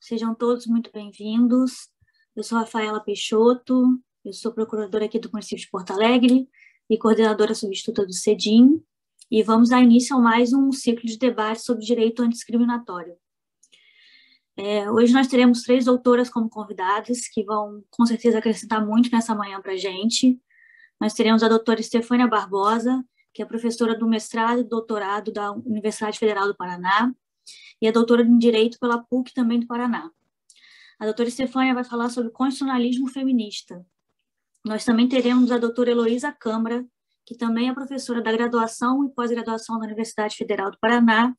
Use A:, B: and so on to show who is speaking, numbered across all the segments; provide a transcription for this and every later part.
A: Sejam todos muito bem-vindos. Eu sou Rafaela Peixoto, eu sou procuradora aqui do município de Porto Alegre e coordenadora substituta do CEDIM, e vamos dar início a mais um ciclo de debate sobre direito antidiscriminatório. Hoje nós teremos 3 doutoras como convidadas, que vão, com certeza, acrescentar muito nessa manhã para a gente. Nós teremos a doutora Estefânia Barbosa, que é professora do mestrado e doutorado da Universidade Federal do Paraná, e é doutora em Direito pela PUC também do Paraná. A doutora Estefânia vai falar sobre constitucionalismo feminista. Nós também teremos a doutora Heloísa Câmara, que também é professora da graduação e pós-graduação da Universidade Federal do Paraná,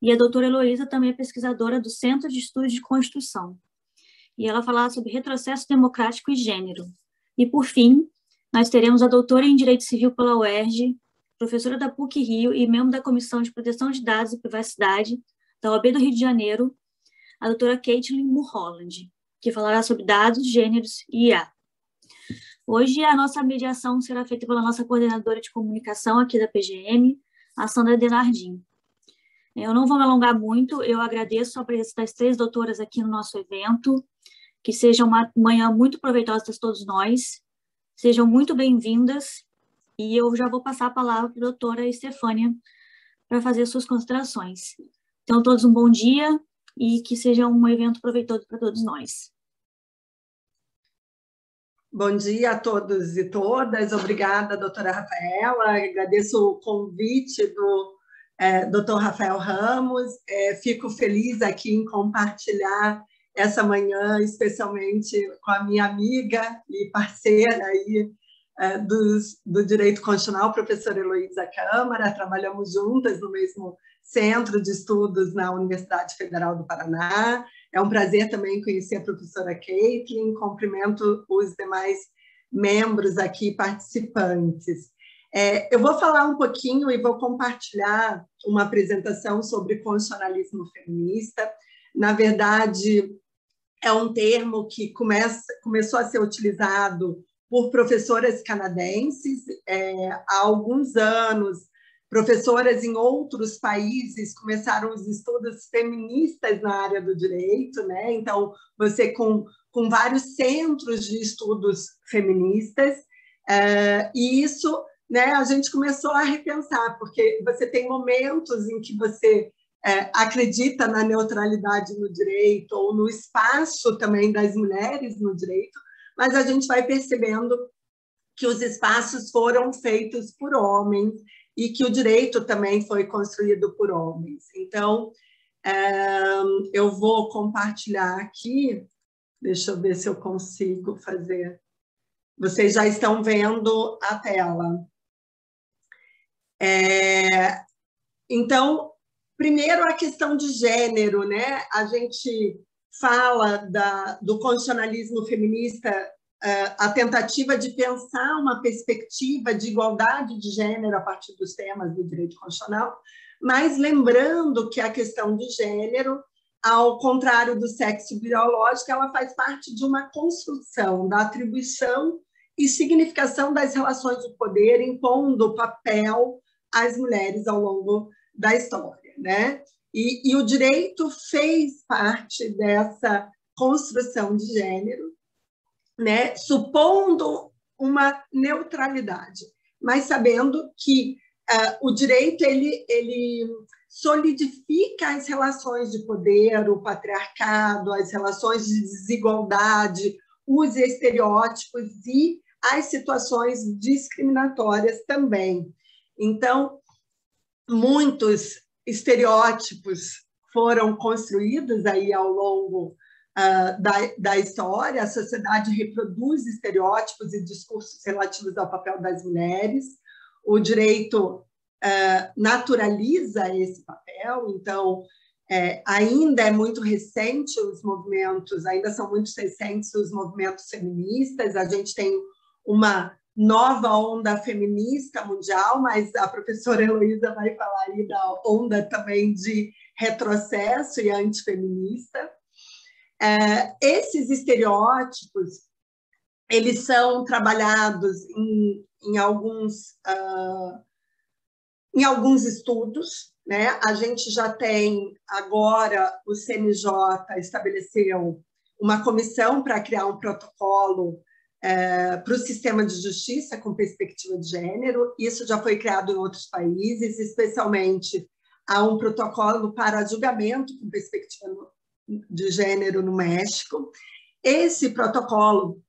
A: e a doutora Heloísa também é pesquisadora do Centro de Estudos de Constituição. E ela falará sobre retrocesso democrático e gênero. E, por fim, nós teremos a doutora em Direito Civil pela UERJ, professora da PUC-Rio e membro da Comissão de Proteção de Dados e Privacidade da OAB do Rio de Janeiro, a doutora Caitlin Mulholland, que falará sobre dados, gêneros e IA. Hoje, a nossa mediação será feita pela nossa coordenadora de comunicação aqui da PGM, a Sandra Denardim. Eu não vou me alongar muito, eu agradeço a presença das 3 doutoras aqui no nosso evento, que seja uma manhã muito proveitosa para todos nós, sejam muito bem-vindas, e eu já vou passar a palavra para a doutora Estefânia para fazer suas considerações. Então, todos um bom dia e que seja um evento proveitoso para todos nós.
B: Bom dia a todos e todas, obrigada, doutora Rafaela, agradeço o convite do doutor Rafael Ramos, fico feliz aqui em compartilhar essa manhã, especialmente com a minha amiga e parceira aí, do Direito Constitucional, professora Heloísa Câmara, trabalhamos juntas no mesmo Centro de Estudos na Universidade Federal do Paraná. É um prazer também conhecer a professora Caitlin, cumprimento os demais membros aqui participantes. Eu vou falar um pouquinho e vou compartilhar uma apresentação sobre constitucionalismo feminista. Na verdade, é um termo que começou a ser utilizado por professoras canadenses há alguns anos. Professoras em outros países começaram os estudos feministas na área do direito, né? Então, você com vários centros de estudos feministas, e isso, né, a gente começou a repensar, porque você tem momentos em que você acredita na neutralidade no direito, ou no espaço também das mulheres no direito, mas a gente vai percebendo que os espaços foram feitos por homens, e que o direito também foi construído por homens. Então, eu vou compartilhar aqui, deixa eu ver se eu consigo fazer. Vocês já estão vendo a tela. Então, primeiro a questão de gênero, né? A gente fala do constitucionalismo feminista, a tentativa de pensar uma perspectiva de igualdade de gênero a partir dos temas do direito constitucional, mas lembrando que a questão de gênero, ao contrário do sexo biológico, ela faz parte de uma construção da atribuição e significação das relações de poder, impondo papel às mulheres ao longo da história, né? E o direito fez parte dessa construção de gênero, né, supondo uma neutralidade, mas sabendo que o direito ele solidifica as relações de poder, o patriarcado, as relações de desigualdade, os estereótipos e as situações discriminatórias também. Então, muitos estereótipos foram construídos aí ao longo da história. A sociedade reproduz estereótipos e discursos relativos ao papel das mulheres. O direito naturaliza esse papel, então ainda é muito recente os movimentos, ainda são muito recentes os movimentos feministas. A gente tem uma nova onda feminista mundial, mas a professora Heloísa vai falar aí da onda também de retrocesso e antifeminista. Esses estereótipos, eles são trabalhados em alguns estudos, né? A gente já tem agora, o CNJ estabeleceu uma comissão para criar um protocolo para o sistema de justiça com perspectiva de gênero. Isso já foi criado em outros países, especialmente há um protocolo para julgamento com perspectiva de gênero no México. Esse protocolo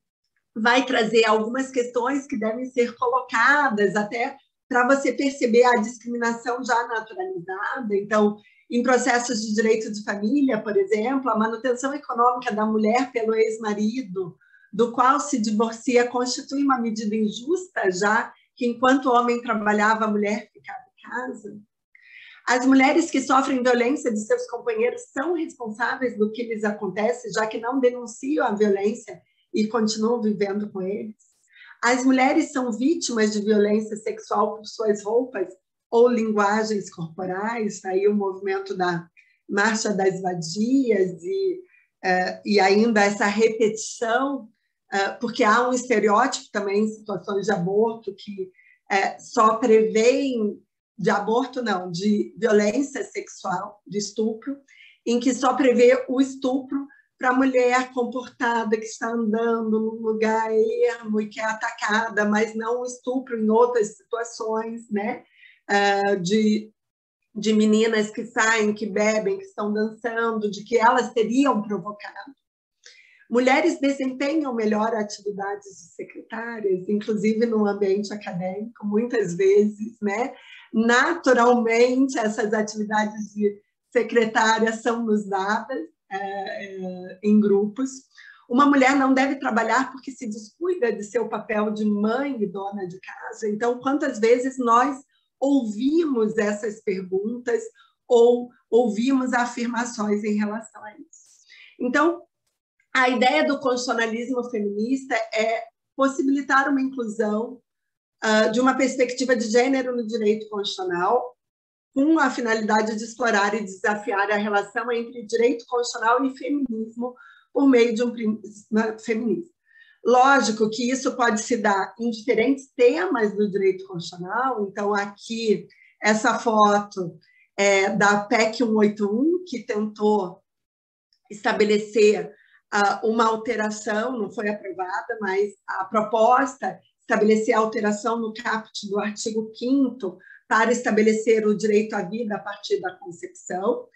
B: vai trazer algumas questões que devem ser colocadas até para você perceber a discriminação já naturalizada. Então, em processos de direito de família, por exemplo, a manutenção econômica da mulher pelo ex-marido, do qual se divorcia, constitui uma medida injusta, já que enquanto o homem trabalhava, a mulher ficava em casa. As mulheres que sofrem violência de seus companheiros são responsáveis do que lhes acontece, já que não denunciam a violência e continuam vivendo com eles. As mulheres são vítimas de violência sexual por suas roupas ou linguagens corporais, aí o movimento da Marcha das Vadias e ainda essa repetição, porque há um estereótipo também em situações de aborto que só prevêem, de aborto não, de violência sexual, de estupro, em que só prevê o estupro para a mulher comportada que está andando num lugar ermo e que é atacada, mas não o estupro em outras situações, né? De meninas que saem, que bebem, que estão dançando, de que elas teriam provocado. Mulheres desempenham melhor atividades de secretárias, inclusive no ambiente acadêmico, muitas vezes, né? Naturalmente, essas atividades de secretária são nos dadas em grupos. Uma mulher não deve trabalhar porque se descuida de seu papel de mãe e dona de casa. Então, quantas vezes nós ouvimos essas perguntas ou ouvimos afirmações em relação a isso? Então, a ideia do constitucionalismo feminista é possibilitar uma inclusão de uma perspectiva de gênero no direito constitucional, com a finalidade de explorar e desafiar a relação entre direito constitucional e feminismo por meio de um feminismo. Lógico que isso pode se dar em diferentes temas do direito constitucional. Então, aqui, essa foto é da PEC 181, que tentou estabelecer uma alteração, não foi aprovada, mas a proposta estabelecer a alteração no caput do artigo 5º para estabelecer o direito à vida a partir da concepção,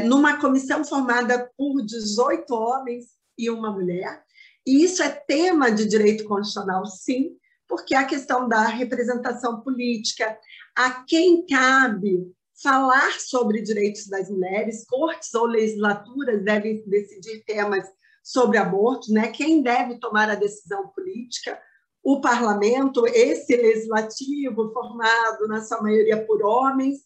B: numa comissão formada por 18 homens e uma mulher. E isso é tema de direito constitucional, sim, porque a questão da representação política, a quem cabe falar sobre direitos das mulheres, cortes ou legislaturas devem decidir temas sobre aborto, né? Quem deve tomar a decisão política? O parlamento, esse legislativo formado na sua maioria por homens,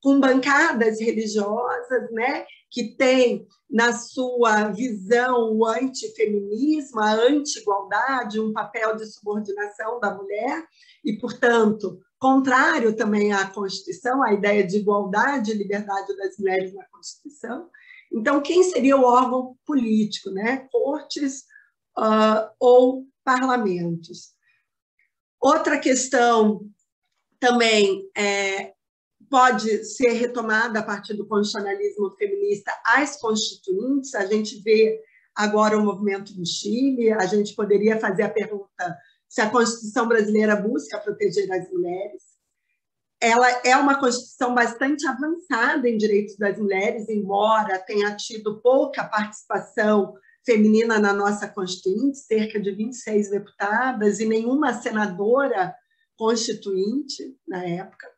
B: com bancadas religiosas, né, que tem na sua visão o antifeminismo, a anti-igualdade, um papel de subordinação da mulher e, portanto, contrário também à Constituição, à ideia de igualdade e liberdade das mulheres na Constituição. Então, quem seria o órgão político, né? Cortes ou parlamentos? Outra questão também pode ser retomada a partir do constitucionalismo feminista as constituintes. A gente vê agora o movimento do Chile, a gente poderia fazer a pergunta se a Constituição brasileira busca proteger as mulheres. Ela é uma Constituição bastante avançada em direitos das mulheres, embora tenha tido pouca participação feminina na nossa Constituinte, cerca de 26 deputadas e nenhuma senadora constituinte na época.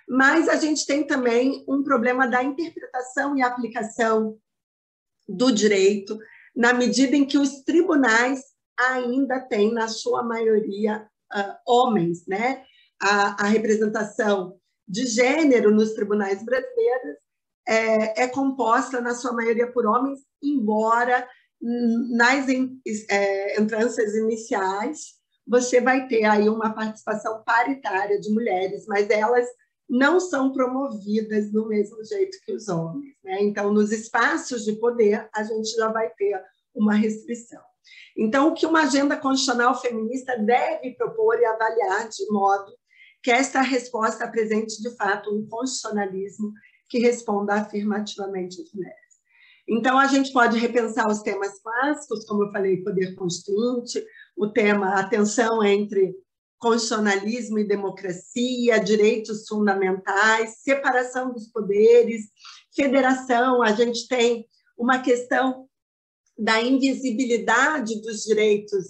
B: Mas a gente tem também um problema da interpretação e aplicação do direito, na medida em que os tribunais ainda têm, na sua maioria, homens, né? A representação de gênero nos tribunais brasileiros é composta, na sua maioria, por homens, embora nas entrâncias iniciais você vai ter aí uma participação paritária de mulheres, mas elas não são promovidas do mesmo jeito que os homens, né? Então, nos espaços de poder, a gente já vai ter uma restrição. Então, o que uma agenda constitucional feminista deve propor e avaliar de modo que esta resposta apresente, de fato, um constitucionalismo que responda afirmativamente às mulheres. Então, a gente pode repensar os temas clássicos, como eu falei, poder constituinte, o tema, a tensão entre constitucionalismo e democracia, direitos fundamentais, separação dos poderes, federação. A gente tem uma questão da invisibilidade dos direitos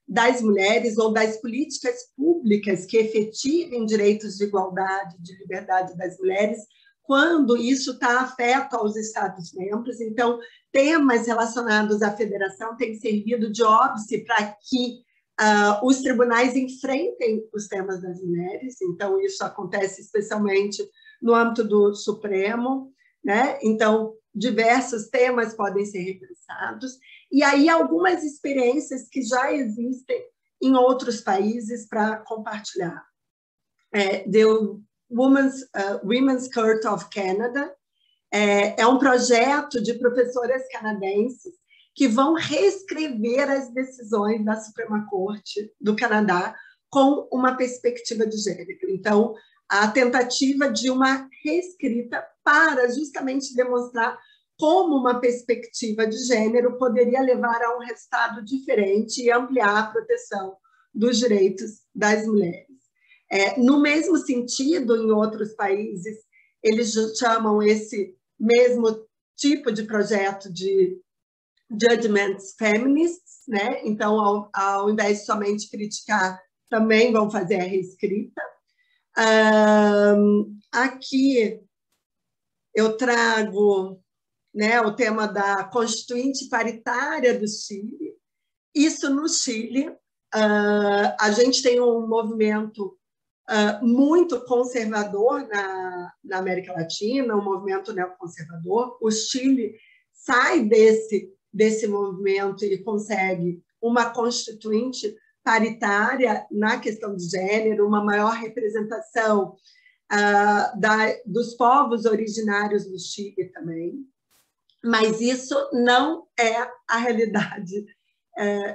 B: das mulheres ou das políticas públicas que efetivem direitos de igualdade, de liberdade das mulheres, quando isso está afeto aos Estados-membros. Então, temas relacionados à federação têm servido de óbice para que os tribunais enfrentem os temas das mulheres. Então, isso acontece especialmente no âmbito do Supremo, né? Então, diversos temas podem ser repensados. E aí, algumas experiências que já existem em outros países para compartilhar. The Women's Court of Canada é um projeto de professoras canadenses que vão reescrever as decisões da Suprema Corte do Canadá com uma perspectiva de gênero. Então, a tentativa de uma reescrita para justamente demonstrar como uma perspectiva de gênero poderia levar a um resultado diferente e ampliar a proteção dos direitos das mulheres. No mesmo sentido, em outros países, eles chamam esse mesmo tipo de projeto de judgments feminists, né? Então, ao invés de somente criticar, também vão fazer a reescrita. Aqui eu trago, né, o tema da Constituinte Paritária do Chile. Isso no Chile, a gente tem um movimento muito conservador na América Latina, um movimento neoconservador. O Chile sai desse movimento e consegue uma constituinte paritária na questão de gênero, uma maior representação dos povos originários do Chile também. Mas isso não é a realidade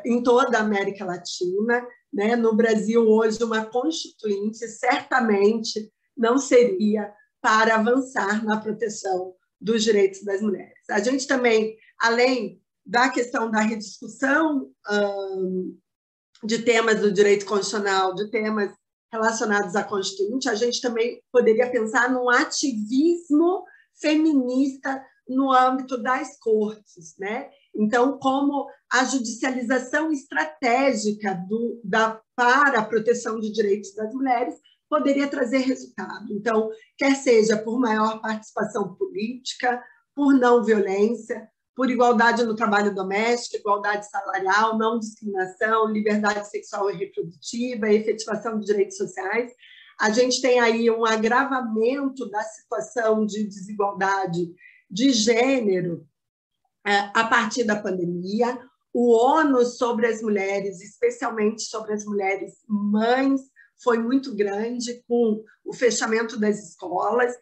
B: em toda a América Latina, né? No Brasil, hoje, uma constituinte certamente não seria para avançar na proteção dos direitos das mulheres. A gente também, além da questão da rediscussão de temas do direito constitucional, de temas relacionados à constituinte, a gente também poderia pensar num ativismo feminista no âmbito das cortes, né? Então, como a judicialização estratégica para a proteção de direitos das mulheres poderia trazer resultado. Então, quer seja por maior participação política, por não violência, por igualdade no trabalho doméstico, igualdade salarial, não discriminação, liberdade sexual e reprodutiva, efetivação de direitos sociais. A gente tem aí um agravamento da situação de desigualdade de gênero a partir da pandemia. O ônus sobre as mulheres, especialmente sobre as mulheres mães, foi muito grande com o fechamento das escolas,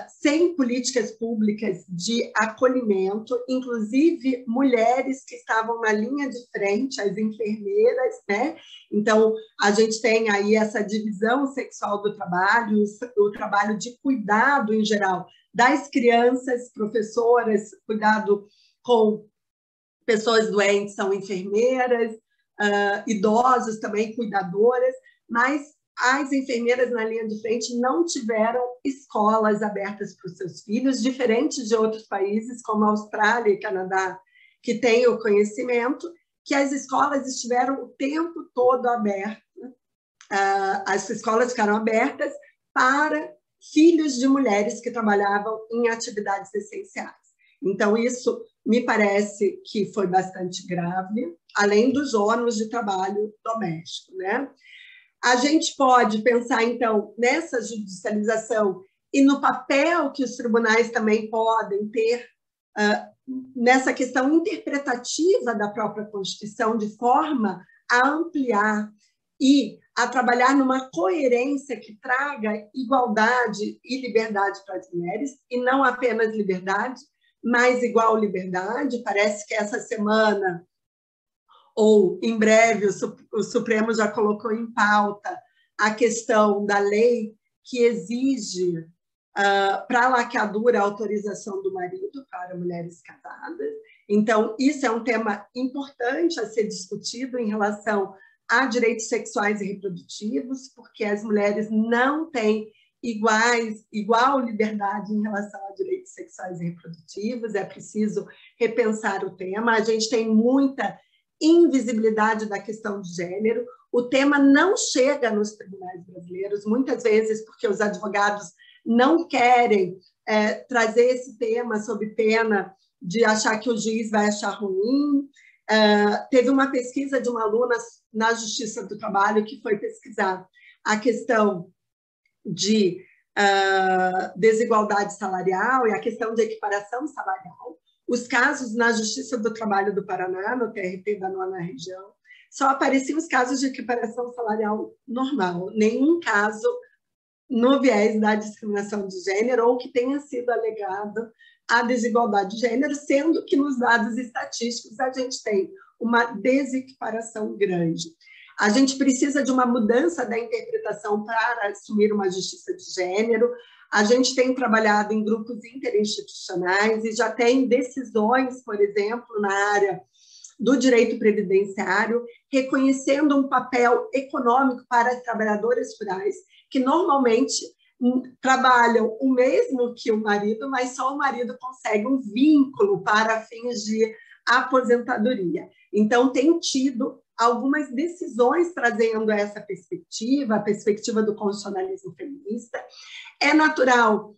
B: sem políticas públicas de acolhimento, inclusive mulheres que estavam na linha de frente, as enfermeiras, né? Então, a gente tem aí essa divisão sexual do trabalho, o trabalho de cuidado em geral das crianças, professoras, cuidado com pessoas doentes, são enfermeiras, idosos também, cuidadoras, mas as enfermeiras na linha de frente não tiveram escolas abertas para os seus filhos, diferente de outros países, como a Austrália e Canadá, que têm o conhecimento, que as escolas estiveram o tempo todo abertas, as escolas ficaram abertas para filhos de mulheres que trabalhavam em atividades essenciais. Então, isso me parece que foi bastante grave, além dos ônus de trabalho doméstico, né? A gente pode pensar, então, nessa judicialização e no papel que os tribunais também podem ter nessa questão interpretativa da própria Constituição, de forma a ampliar e a trabalhar numa coerência que traga igualdade e liberdade para as mulheres, e não apenas liberdade, mas igual liberdade. Parece que essa semana, ou em breve, o Supremo já colocou em pauta a questão da lei que exige para a laqueadura, a autorização do marido para mulheres casadas. Então, isso é um tema importante a ser discutido em relação a direitos sexuais e reprodutivos, porque as mulheres não têm igual liberdade em relação a direitos sexuais e reprodutivos. É preciso repensar o tema. A gente tem muita invisibilidade da questão de gênero. O tema não chega nos tribunais brasileiros, muitas vezes porque os advogados não querem trazer esse tema sob pena de achar que o juiz vai achar ruim. Teve uma pesquisa de uma aluna na Justiça do Trabalho que foi pesquisar a questão de desigualdade salarial e a questão de equiparação salarial. Os casos na Justiça do Trabalho do Paraná, no TRT da 9ª Região, só apareciam os casos de equiparação salarial normal, nenhum caso no viés da discriminação de gênero ou que tenha sido alegado a desigualdade de gênero, sendo que nos dados estatísticos a gente tem uma desequiparação grande. A gente precisa de uma mudança da interpretação para assumir uma justiça de gênero. A gente tem trabalhado em grupos interinstitucionais e já tem decisões, por exemplo, na área do direito previdenciário, reconhecendo um papel econômico para as trabalhadoras rurais, que normalmente trabalham o mesmo que o marido, mas só o marido consegue um vínculo para fins de aposentadoria. Então, tem tido algumas decisões trazendo essa perspectiva, a perspectiva do constitucionalismo feminista. É natural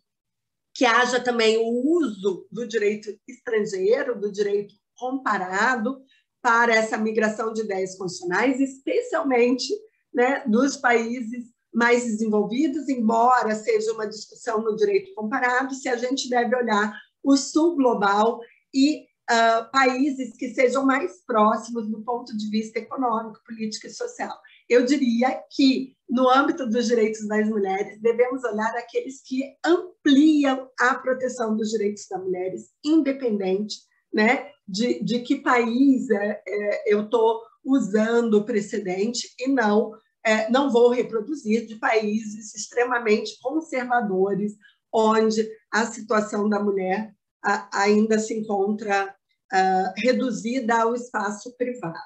B: que haja também o uso do direito estrangeiro, do direito comparado, para essa migração de ideias constitucionais, especialmente, né, dos países mais desenvolvidos, embora seja uma discussão no direito comparado, se a gente deve olhar o sul global e países que sejam mais próximos do ponto de vista econômico, político e social. Eu diria que, no âmbito dos direitos das mulheres, devemos olhar aqueles que ampliam a proteção dos direitos das mulheres, independente, né, de que país eu estou usando o precedente e não vou reproduzir de países extremamente conservadores, onde a situação da mulher ainda se encontra reduzida ao espaço privado.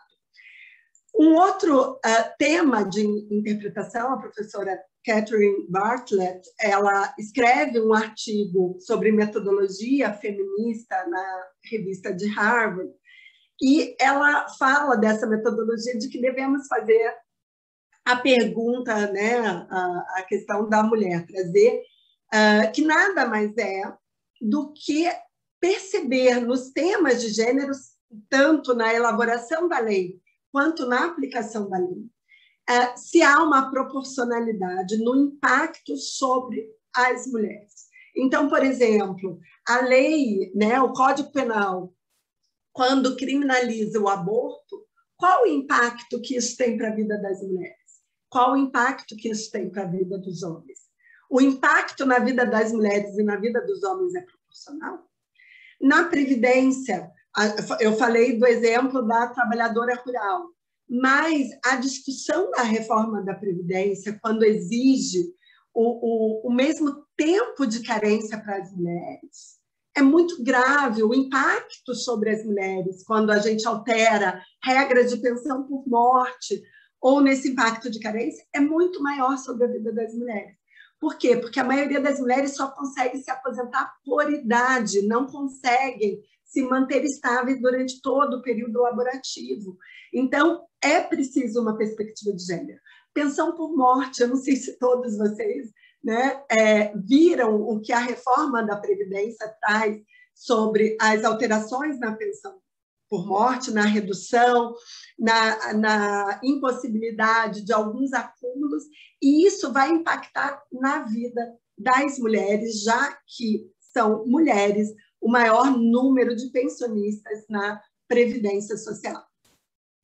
B: Um outro tema de interpretação, a professora Catherine Bartlett, ela escreve um artigo sobre metodologia feminista na revista de Harvard, e ela fala dessa metodologia de que devemos fazer a pergunta, né, a questão da mulher, trazer que nada mais é do que perceber nos temas de gênero, tanto na elaboração da lei quanto na aplicação da lei, se há uma proporcionalidade no impacto sobre as mulheres. Então, por exemplo, a lei, né, o Código Penal, quando criminaliza o aborto, qual o impacto que isso tem para a vida das mulheres? Qual o impacto que isso tem para a vida dos homens? O impacto na vida das mulheres e na vida dos homens é proporcional? Na Previdência, eu falei do exemplo da trabalhadora rural, mas a discussão da reforma da Previdência, quando exige o mesmo tempo de carência para as mulheres, é muito grave. O impacto sobre as mulheres, quando a gente altera regras de pensão por morte, ou nesse impacto de carência, é muito maior sobre a vida das mulheres. Por quê? Porque a maioria das mulheres só consegue se aposentar por idade, não conseguem se manter estáveis durante todo o período laborativo. Então, é preciso uma perspectiva de gênero. Pensão por morte, eu não sei se todos vocês, né, viram o que a reforma da Previdência traz sobre as alterações na pensão por morte, na redução, na impossibilidade de alguns acúmulos, e isso vai impactar na vida das mulheres, já que são mulheres o maior número de pensionistas na Previdência Social.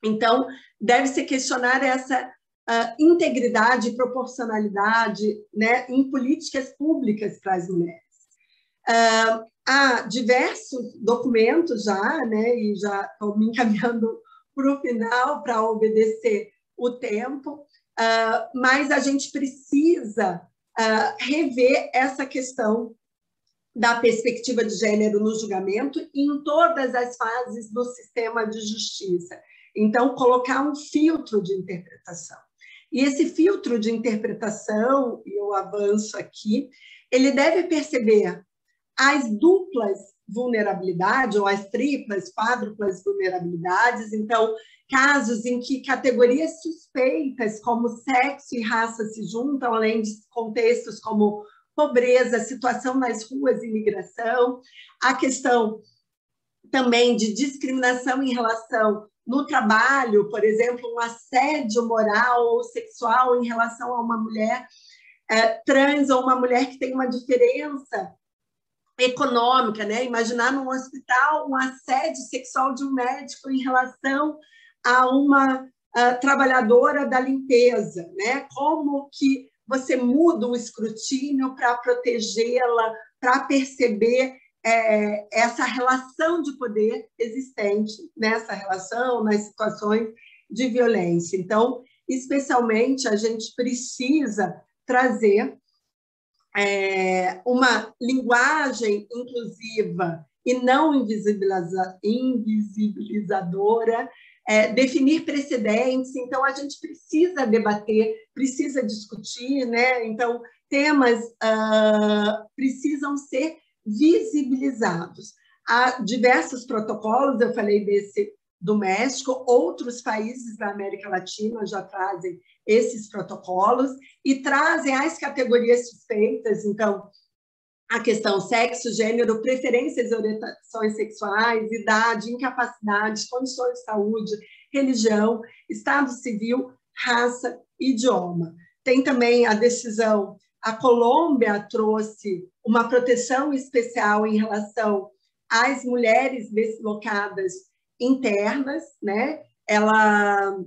B: Então, deve-se questionar essa integridade e proporcionalidade, né, em políticas públicas para as mulheres. Há diversos documentos já, né, e já estou me encaminhando para o final para obedecer o tempo, mas a gente precisa rever essa questão da perspectiva de gênero no julgamento em todas as fases do sistema de justiça. Então, colocar um filtro de interpretação. E esse filtro de interpretação, e eu avanço aqui, ele deve perceber as duplas vulnerabilidades, ou as triplas, quádruplas vulnerabilidades. Então, casos em que categorias suspeitas, como sexo e raça, se juntam, além de contextos como pobreza, situação nas ruas e imigração, a questão também de discriminação em relação no trabalho, por exemplo, um assédio moral ou sexual em relação a uma mulher trans ou uma mulher que tem uma diferença econômica, né? Imaginar num hospital um assédio sexual de um médico em relação a uma trabalhadora da limpeza, né? Como que você muda o escrutínio para protegê-la, para perceber essa relação de poder existente nessa relação, nas situações de violência. Então, especialmente, a gente precisa trazer uma linguagem inclusiva e não invisibilizadora, definir precedentes. Então, a gente precisa debater, precisa discutir, né? Então, temas precisam ser visibilizados. Há diversos protocolos, eu falei desse do México, outros países da América Latina já trazem esses protocolos e trazem as categorias suspeitas, então, a questão sexo, gênero, preferências e orientações sexuais, idade, incapacidade, condições de saúde, religião, estado civil, raça, idioma. Tem também a decisão, a Colômbia trouxe uma proteção especial em relação às mulheres deslocadas internas, né? Ela,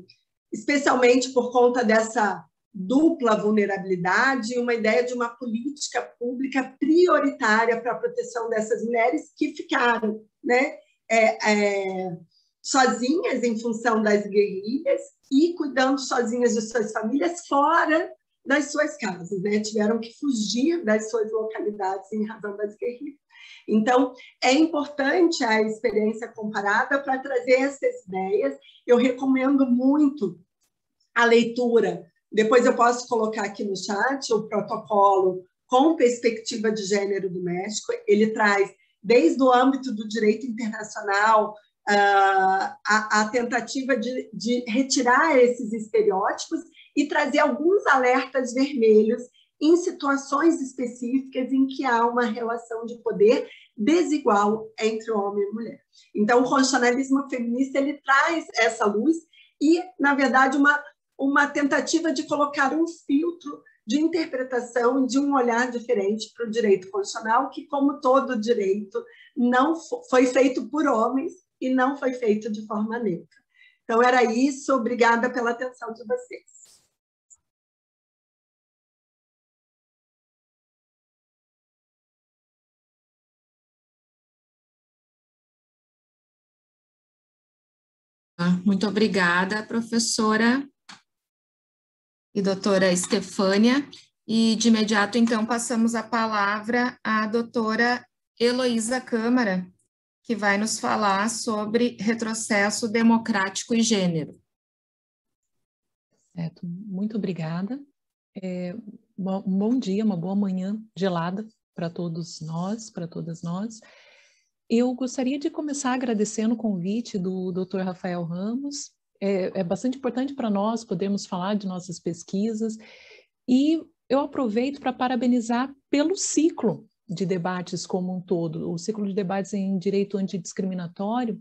B: especialmente por conta dessa dupla vulnerabilidade, uma ideia de uma política pública prioritária para a proteção dessas mulheres que ficaram, né, sozinhas em função das guerrilhas e cuidando sozinhas de suas famílias fora das suas casas, né? Tiveram que fugir das suas localidades em razão das guerrilhas. Então, é importante a experiência comparada para trazer essas ideias. Eu recomendo muito a leitura. Depois eu posso colocar aqui no chat o protocolo com perspectiva de gênero do México. Ele traz, desde o âmbito do direito internacional, a tentativa de retirar esses estereótipos e trazer alguns alertas vermelhos em situações específicas em que há uma relação de poder desigual entre homem e mulher. Então, o constitucionalismo feminista ele traz essa luz e, na verdade, uma tentativa de colocar um filtro de interpretação de um olhar diferente para o direito constitucional, que, como todo direito, não foi feito por homens e não foi feito de forma neutra. Então, era isso. Obrigada pela atenção de vocês.
C: Muito obrigada, professora e doutora Estefânia. E, de imediato, então, passamos a palavra à doutora Heloísa Câmara, que vai nos falar sobre retrocesso democrático e gênero.
D: Certo, muito obrigada. Um bom dia, uma boa manhã gelada para todos nós, para todas nós. Eu gostaria de começar agradecendo o convite do Dr. Rafael Ramos. É bastante importante para nós podermos falar de nossas pesquisas e eu aproveito para parabenizar pelo ciclo de debates como um todo. O ciclo de debates em direito antidiscriminatório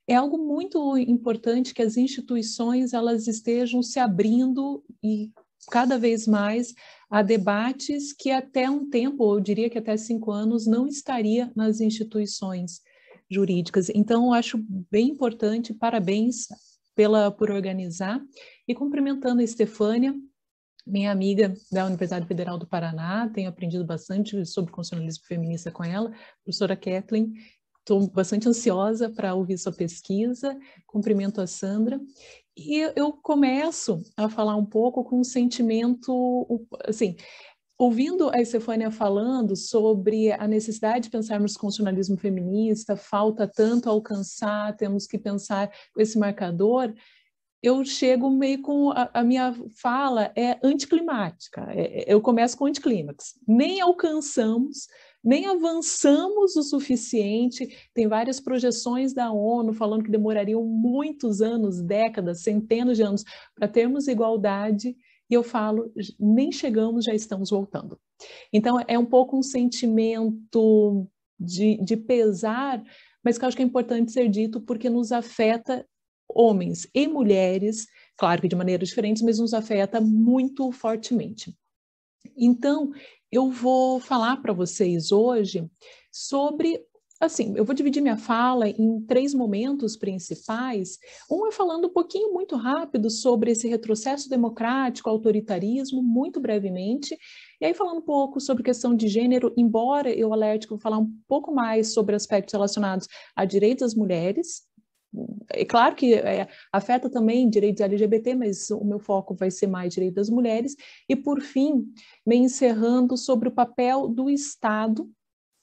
D: é algo muito importante que as instituições elas estejam se abrindo e cada vez mais a debates que até um tempo, eu diria que até 5 anos, não estaria nas instituições jurídicas. Então, eu acho bem importante, parabéns por organizar, e cumprimentando a Estefânia, minha amiga da Universidade Federal do Paraná, tenho aprendido bastante sobre constitucionalismo feminista com ela, professora Kathleen, estou bastante ansiosa para ouvir sua pesquisa, cumprimento a Sandra, e eu começo a falar um pouco com um sentimento, assim, ouvindo a Estefânia falando sobre a necessidade de pensarmos constitucionalismo feminista, falta tanto alcançar, temos que pensar com esse marcador, eu chego meio com a minha fala é anticlimática, eu começo com anticlímax, nem alcançamos, nem avançamos o suficiente, tem várias projeções da ONU falando que demorariam muitos anos, décadas, centenas de anos para termos igualdade, e eu falo, nem chegamos, já estamos voltando. Então, é um pouco um sentimento de pesar, mas que eu acho que é importante ser dito porque nos afeta homens e mulheres, claro que de maneiras diferentes, mas nos afeta muito fortemente. Então, eu vou falar para vocês hoje sobre, assim, eu vou dividir minha fala em 3 momentos principais. Um é falando um pouquinho muito rápido sobre esse retrocesso democrático, autoritarismo, muito brevemente, e aí falando um pouco sobre questão de gênero, embora eu alerte que eu vou falar um pouco mais sobre aspectos relacionados a direitos das mulheres. É claro que afeta também direitos LGBT, mas o meu foco vai ser mais direitos das mulheres. E, por fim, me encerrando sobre o papel do Estado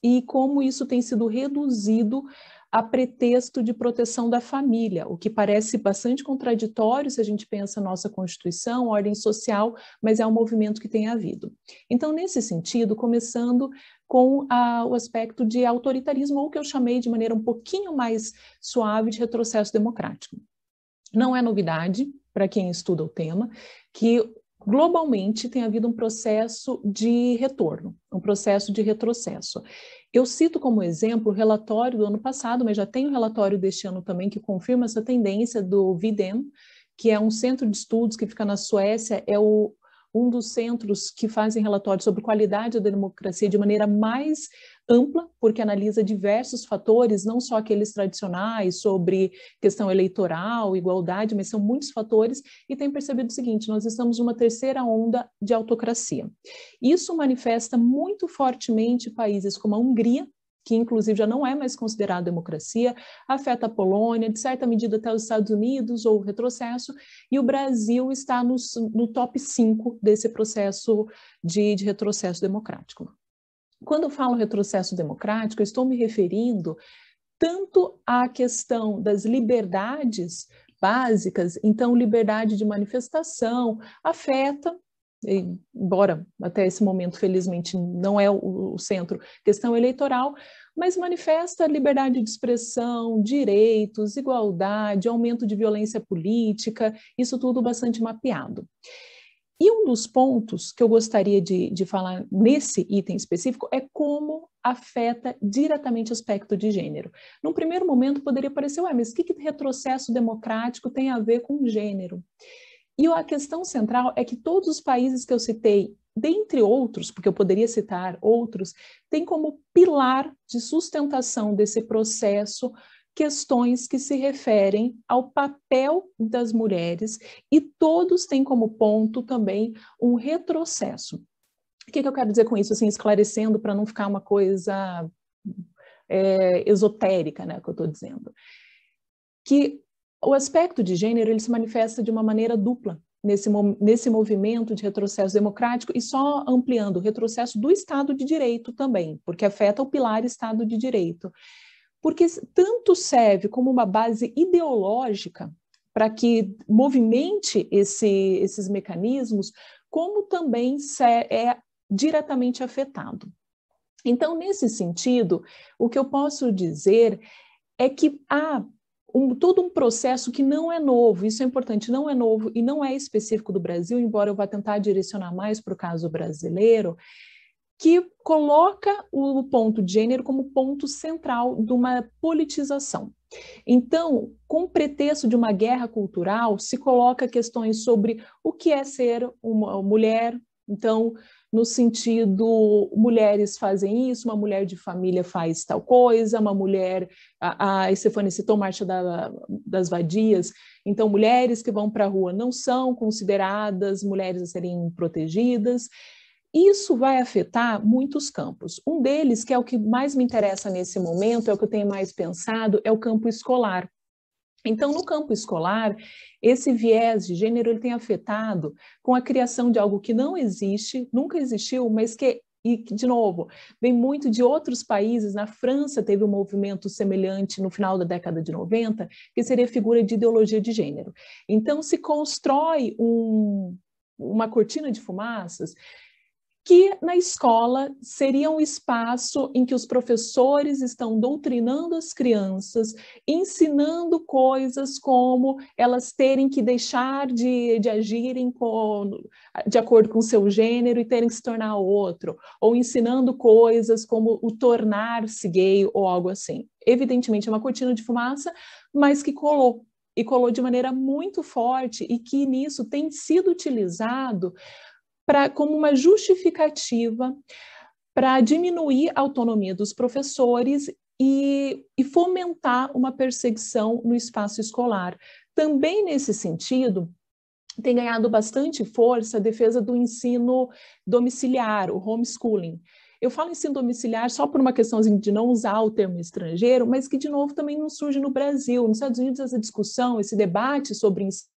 D: e como isso tem sido reduzido a pretexto de proteção da família, o que parece bastante contraditório se a gente pensa na nossa Constituição, ordem social, mas é um movimento que tem havido. Então, nesse sentido, começando com o aspecto de autoritarismo, ou que eu chamei de maneira um pouquinho mais suave de retrocesso democrático. Não é novidade para quem estuda o tema que globalmente tem havido um processo de retorno, um processo de retrocesso. Eu cito como exemplo o relatório do ano passado, mas já tem o relatório deste ano também que confirma essa tendência do VIDEM, que é um centro de estudos que fica na Suécia, é um dos centros que fazem relatórios sobre qualidade da democracia de maneira mais ampla, porque analisa diversos fatores, não só aqueles tradicionais sobre questão eleitoral, igualdade, mas são muitos fatores, e tem percebido o seguinte, nós estamos numa terceira onda de autocracia. Isso manifesta muito fortemente países como a Hungria, que inclusive já não é mais considerada democracia, afeta a Polônia, de certa medida até os Estados Unidos, ou retrocesso, e o Brasil está no top 5 desse processo de retrocesso democrático. Quando eu falo retrocesso democrático, eu estou me referindo tanto à questão das liberdades básicas, então liberdade de manifestação afeta, embora até esse momento, felizmente, não é o centro, questão eleitoral, mas manifesta liberdade de expressão, direitos, igualdade, aumento de violência política, isso tudo bastante mapeado. E um dos pontos que eu gostaria de falar nesse item específico é como afeta diretamente o aspecto de gênero. Num primeiro momento poderia parecer, mas o que retrocesso democrático tem a ver com gênero? E a questão central é que todos os países que eu citei, dentre outros, porque eu poderia citar outros, têm como pilar de sustentação desse processo questões que se referem ao papel das mulheres e todos têm como ponto também um retrocesso. O que eu quero dizer com isso, assim, esclarecendo para não ficar uma coisa esotérica, né, que eu estou dizendo? Que o aspecto de gênero ele se manifesta de uma maneira dupla nesse movimento de retrocesso democrático e só ampliando o retrocesso do Estado de Direito também, porque afeta o pilar Estado de Direito. Porque tanto serve como uma base ideológica para que movimente esses mecanismos, como também é diretamente afetado. Então, nesse sentido, o que eu posso dizer é que há todo um processo que não é novo, isso é importante, não é novo e não é específico do Brasil, embora eu vá tentar direcionar mais para o caso brasileiro, que coloca o ponto de gênero como ponto central de uma politização. Então, com o pretexto de uma guerra cultural, se coloca questões sobre o que é ser uma mulher, então, no sentido, mulheres fazem isso, uma mulher de família faz tal coisa, uma mulher, a Estefânia citou Marcha das Vadias, então mulheres que vão para a rua não são consideradas mulheres a serem protegidas. Isso vai afetar muitos campos. Um deles, que é o que mais me interessa nesse momento, é o que eu tenho mais pensado, é o campo escolar. Então, no campo escolar, esse viés de gênero ele tem afetado com a criação de algo que não existe, nunca existiu, mas que, e, de novo, vem muito de outros países. Na França teve um movimento semelhante no final da década de 90, que seria a figura de ideologia de gênero. Então, se constrói uma cortina de fumaças que na escola seria um espaço em que os professores estão doutrinando as crianças, ensinando coisas como elas terem que deixar de agirem de acordo com o seu gênero e terem que se tornar outro, ou ensinando coisas como o tornar-se gay ou algo assim. Evidentemente é uma cortina de fumaça, mas que colou de maneira muito forte e que nisso tem sido utilizado como uma justificativa para diminuir a autonomia dos professores e fomentar uma perseguição no espaço escolar. Também nesse sentido, tem ganhado bastante força a defesa do ensino domiciliar, o homeschooling. Eu falo ensino domiciliar só por uma questão de não usar o termo estrangeiro, mas que, de novo, também não surge no Brasil. Nos Estados Unidos, essa discussão, esse debate sobre ensino,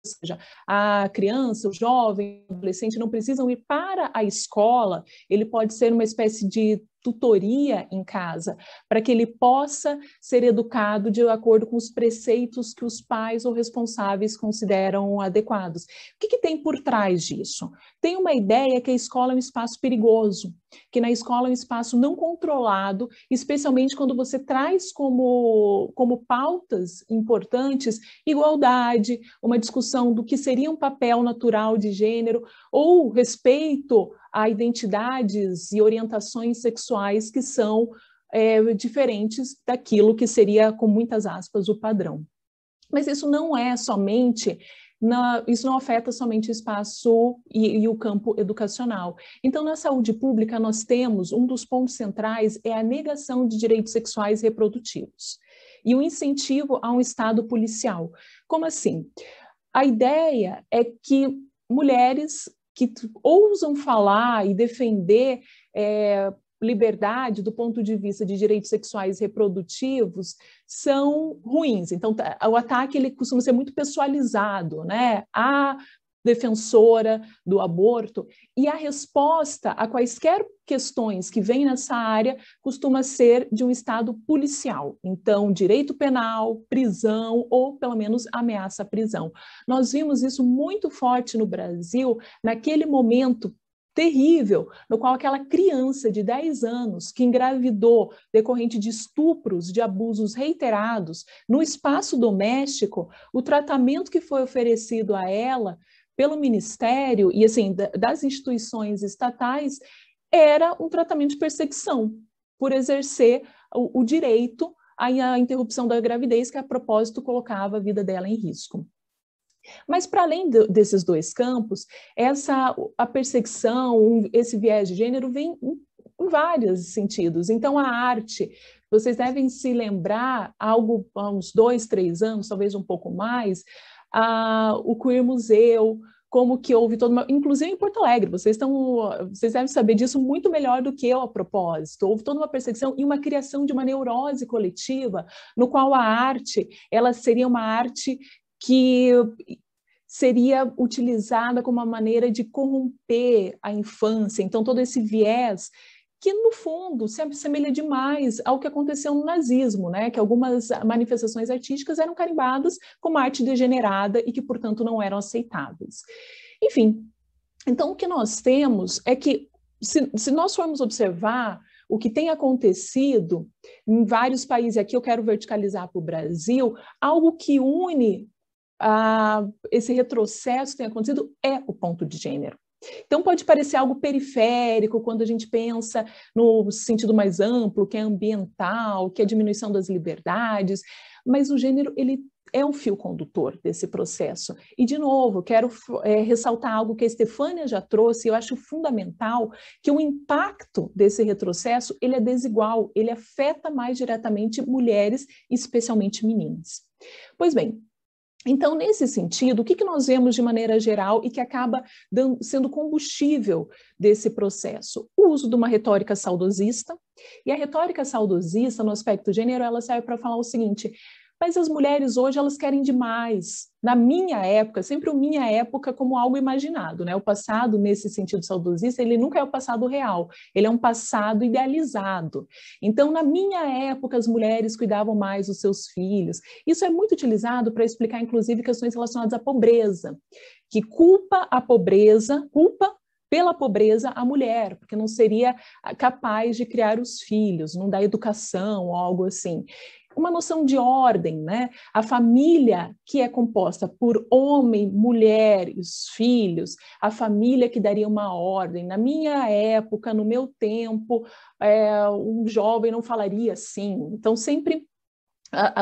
D: ou seja, a criança, o jovem, o adolescente não precisam ir para a escola, ele pode ser uma espécie de tutoria em casa, para que ele possa ser educado de acordo com os preceitos que os pais ou responsáveis consideram adequados. O que tem por trás disso? Tem uma ideia que a escola é um espaço perigoso, que na escola é um espaço não controlado, especialmente quando você traz como pautas importantes igualdade, uma discussão do que seria um papel natural de gênero, ou respeito a identidades e orientações sexuais que são diferentes daquilo que seria, com muitas aspas, o padrão. Mas isso não é somente, isso não afeta somente o espaço e o campo educacional. Então, na saúde pública, nós temos, um dos pontos centrais é a negação de direitos sexuais e reprodutivos e o incentivo a um Estado policial. Como assim? A ideia é que mulheres que ousam falar e defender liberdade do ponto de vista de direitos sexuais e reprodutivos são ruins. Então, o ataque ele costuma ser muito pessoalizado, né? A defensora do aborto, e a resposta a quaisquer questões que vêm nessa área costuma ser de um Estado policial. Então, direito penal, prisão ou, pelo menos, ameaça à prisão. Nós vimos isso muito forte no Brasil, naquele momento terrível, no qual aquela criança de 10 anos que engravidou decorrente de estupros, de abusos reiterados no espaço doméstico, o tratamento que foi oferecido a ela pelo Ministério e assim das instituições estatais era um tratamento de perseguição por exercer o direito à interrupção da gravidez, que a propósito colocava a vida dela em risco. Mas para além desses dois campos, a perseguição, esse viés de gênero vem em vários sentidos. Então a arte, vocês devem se lembrar, há uns 2, 3 anos, talvez um pouco mais, o Queer Museu, como que houve toda uma... Inclusive em Porto Alegre, vocês devem saber disso muito melhor do que eu a propósito. Houve toda uma perseguição e uma criação de uma neurose coletiva, no qual a arte, ela seria uma arte que seria utilizada como uma maneira de corromper a infância. Então todo esse viés que, no fundo, se assemelha demais ao que aconteceu no nazismo, né? Que algumas manifestações artísticas eram carimbadas como arte degenerada e que, portanto, não eram aceitáveis. Enfim, então o que nós temos é que, se nós formos observar o que tem acontecido em vários países, aqui eu quero verticalizar para o Brasil, algo que une esse retrocesso que tem acontecido é o ponto de gênero. Então pode parecer algo periférico quando a gente pensa no sentido mais amplo, que é ambiental, que é a diminuição das liberdades, mas o gênero ele é um fio condutor desse processo. E, de novo, quero ressaltar algo que a Estefânia já trouxe, eu acho fundamental, que o impacto desse retrocesso ele é desigual, ele afeta mais diretamente mulheres, especialmente meninas. Pois bem, então, nesse sentido, o que nós vemos de maneira geral e que acaba sendo combustível desse processo? O uso de uma retórica saudosista, e a retórica saudosista, no aspecto gênero, ela serve para falar o seguinte: Mas as mulheres hoje, elas querem demais. Na minha época, sempre a minha época como algo imaginado, né? O passado, nesse sentido saudosista, ele nunca é o passado real, ele é um passado idealizado. Então, na minha época, as mulheres cuidavam mais dos seus filhos. Isso é muito utilizado para explicar, inclusive, questões relacionadas à pobreza, que culpa pela pobreza a mulher, porque não seria capaz de criar os filhos, não dá educação ou algo assim. Uma noção de ordem, né? A família que é composta por homem, mulher e os filhos, a família que daria uma ordem. Na minha época, no meu tempo, um jovem não falaria assim. Então, sempre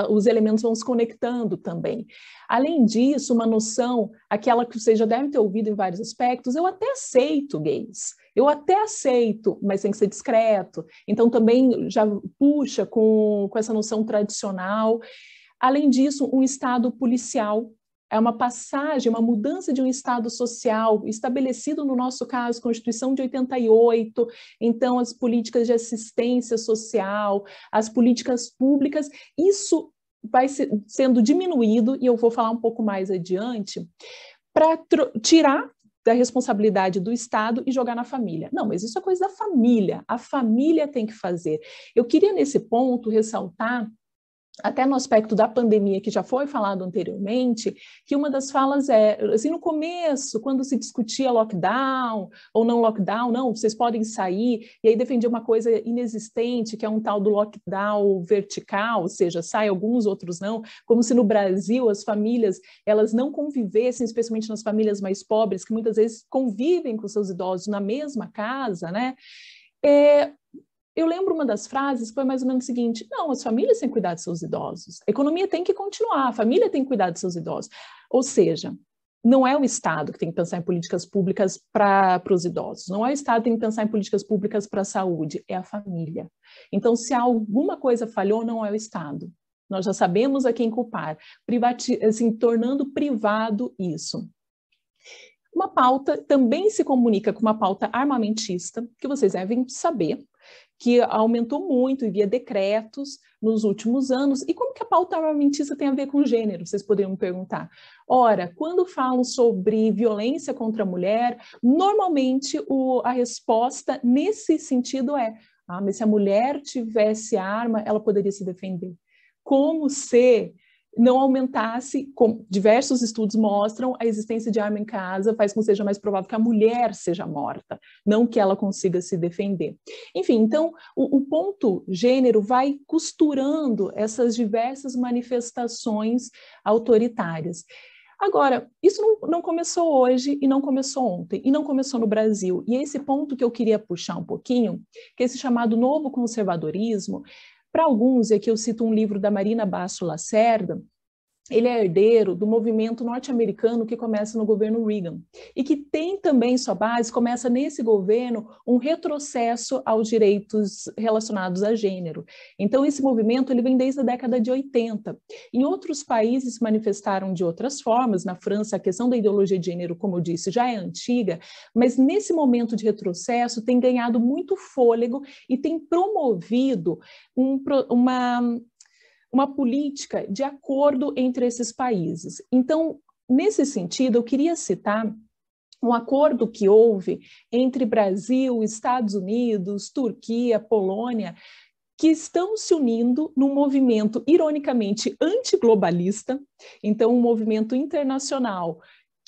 D: os elementos vão se conectando também. Além disso, uma noção, aquela que você já deve ter ouvido em vários aspectos, eu até aceito gays, eu até aceito, mas tem que ser discreto. Então, também já puxa com essa noção tradicional. Além disso, um Estado policial, é uma passagem, uma mudança de um Estado social estabelecido, no nosso caso, Constituição de 88, então as políticas de assistência social, as políticas públicas, isso vai sendo diminuído, e eu vou falar um pouco mais adiante, para tirar da responsabilidade do Estado e jogar na família. Não, mas isso é coisa da família, a família tem que fazer. Eu queria, nesse ponto, ressaltar, até no aspecto da pandemia, que já foi falado anteriormente, que uma das falas é, assim, no começo, quando se discutia lockdown ou não lockdown, não, vocês podem sair, e aí defendia uma coisa inexistente, que é um tal do lockdown vertical, ou seja, sai alguns, outros não, como se no Brasil as famílias, elas não convivessem, especialmente nas famílias mais pobres, que muitas vezes convivem com seus idosos na mesma casa, né? Eu lembro uma das frases que foi mais ou menos o seguinte: não, as famílias têm que cuidar de seus idosos, a economia tem que continuar, a família tem que cuidar de seus idosos. Ou seja, não é o Estado que tem que pensar em políticas públicas para os idosos, não é o Estado que tem que pensar em políticas públicas para a saúde, é a família. Então, se alguma coisa falhou, não é o Estado. Nós já sabemos a quem culpar, assim, tornando privado isso. Uma pauta também se comunica com uma pauta armamentista, que vocês devem saber, que aumentou muito e via decretos nos últimos anos. E como que a pauta armamentista tem a ver com gênero? Vocês poderiam me perguntar. Ora, quando falam sobre violência contra a mulher, normalmente a resposta nesse sentido é: mas se a mulher tivesse arma, ela poderia se defender. Como se não aumentasse, como diversos estudos mostram, a existência de arma em casa faz com que seja mais provável que a mulher seja morta, não que ela consiga se defender. Enfim, então, o ponto gênero vai costurando essas diversas manifestações autoritárias. Agora, isso não começou hoje e não começou ontem, e não começou no Brasil. E esse ponto que eu queria puxar um pouquinho, que é esse chamado novo conservadorismo. Para alguns, aqui eu cito um livro da Marina Basso Lacerda, ele é herdeiro do movimento norte-americano que começa no governo Reagan e que tem também sua base, começa nesse governo, um retrocesso aos direitos relacionados a gênero. Então, esse movimento ele vem desde a década de 80. Em outros países se manifestaram de outras formas. Na França, a questão da ideologia de gênero, como eu disse, já é antiga, mas nesse momento de retrocesso tem ganhado muito fôlego e tem promovido uma política de acordo entre esses países. Então, nesse sentido, eu queria citar um acordo que houve entre Brasil, Estados Unidos, Turquia, Polônia, que estão se unindo num movimento, ironicamente, antiglobalista, então um movimento internacional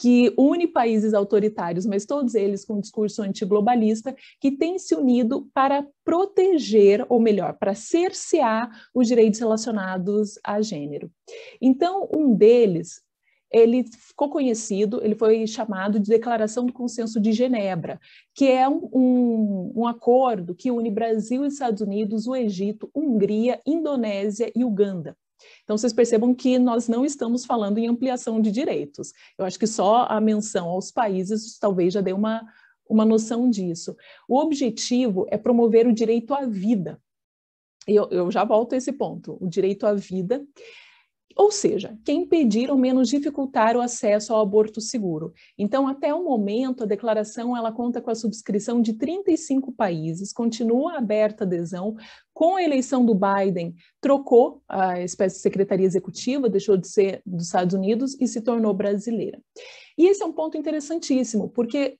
D: que une países autoritários, mas todos eles com um discurso antiglobalista, que tem se unido para proteger, ou melhor, para cercear os direitos relacionados a gênero. Então, um deles, ele ficou conhecido, ele foi chamado de Declaração do Consenso de Genebra, que é um acordo que une Brasil e Estados Unidos, o Egito, Hungria, Indonésia e Uganda. Então, vocês percebam que nós não estamos falando em ampliação de direitos. Eu acho que só a menção aos países talvez já dê uma noção disso. O objetivo é promover o direito à vida. Eu já volto a esse ponto, o direito à vida, Ou seja, quer impedir ou menos dificultar o acesso ao aborto seguro. Então, até o momento, a declaração ela conta com a subscrição de 35 países, continua aberta a adesão. Com a eleição do Biden, trocou a espécie de secretaria executiva, deixou de ser dos Estados Unidos e se tornou brasileira. E esse é um ponto interessantíssimo, porque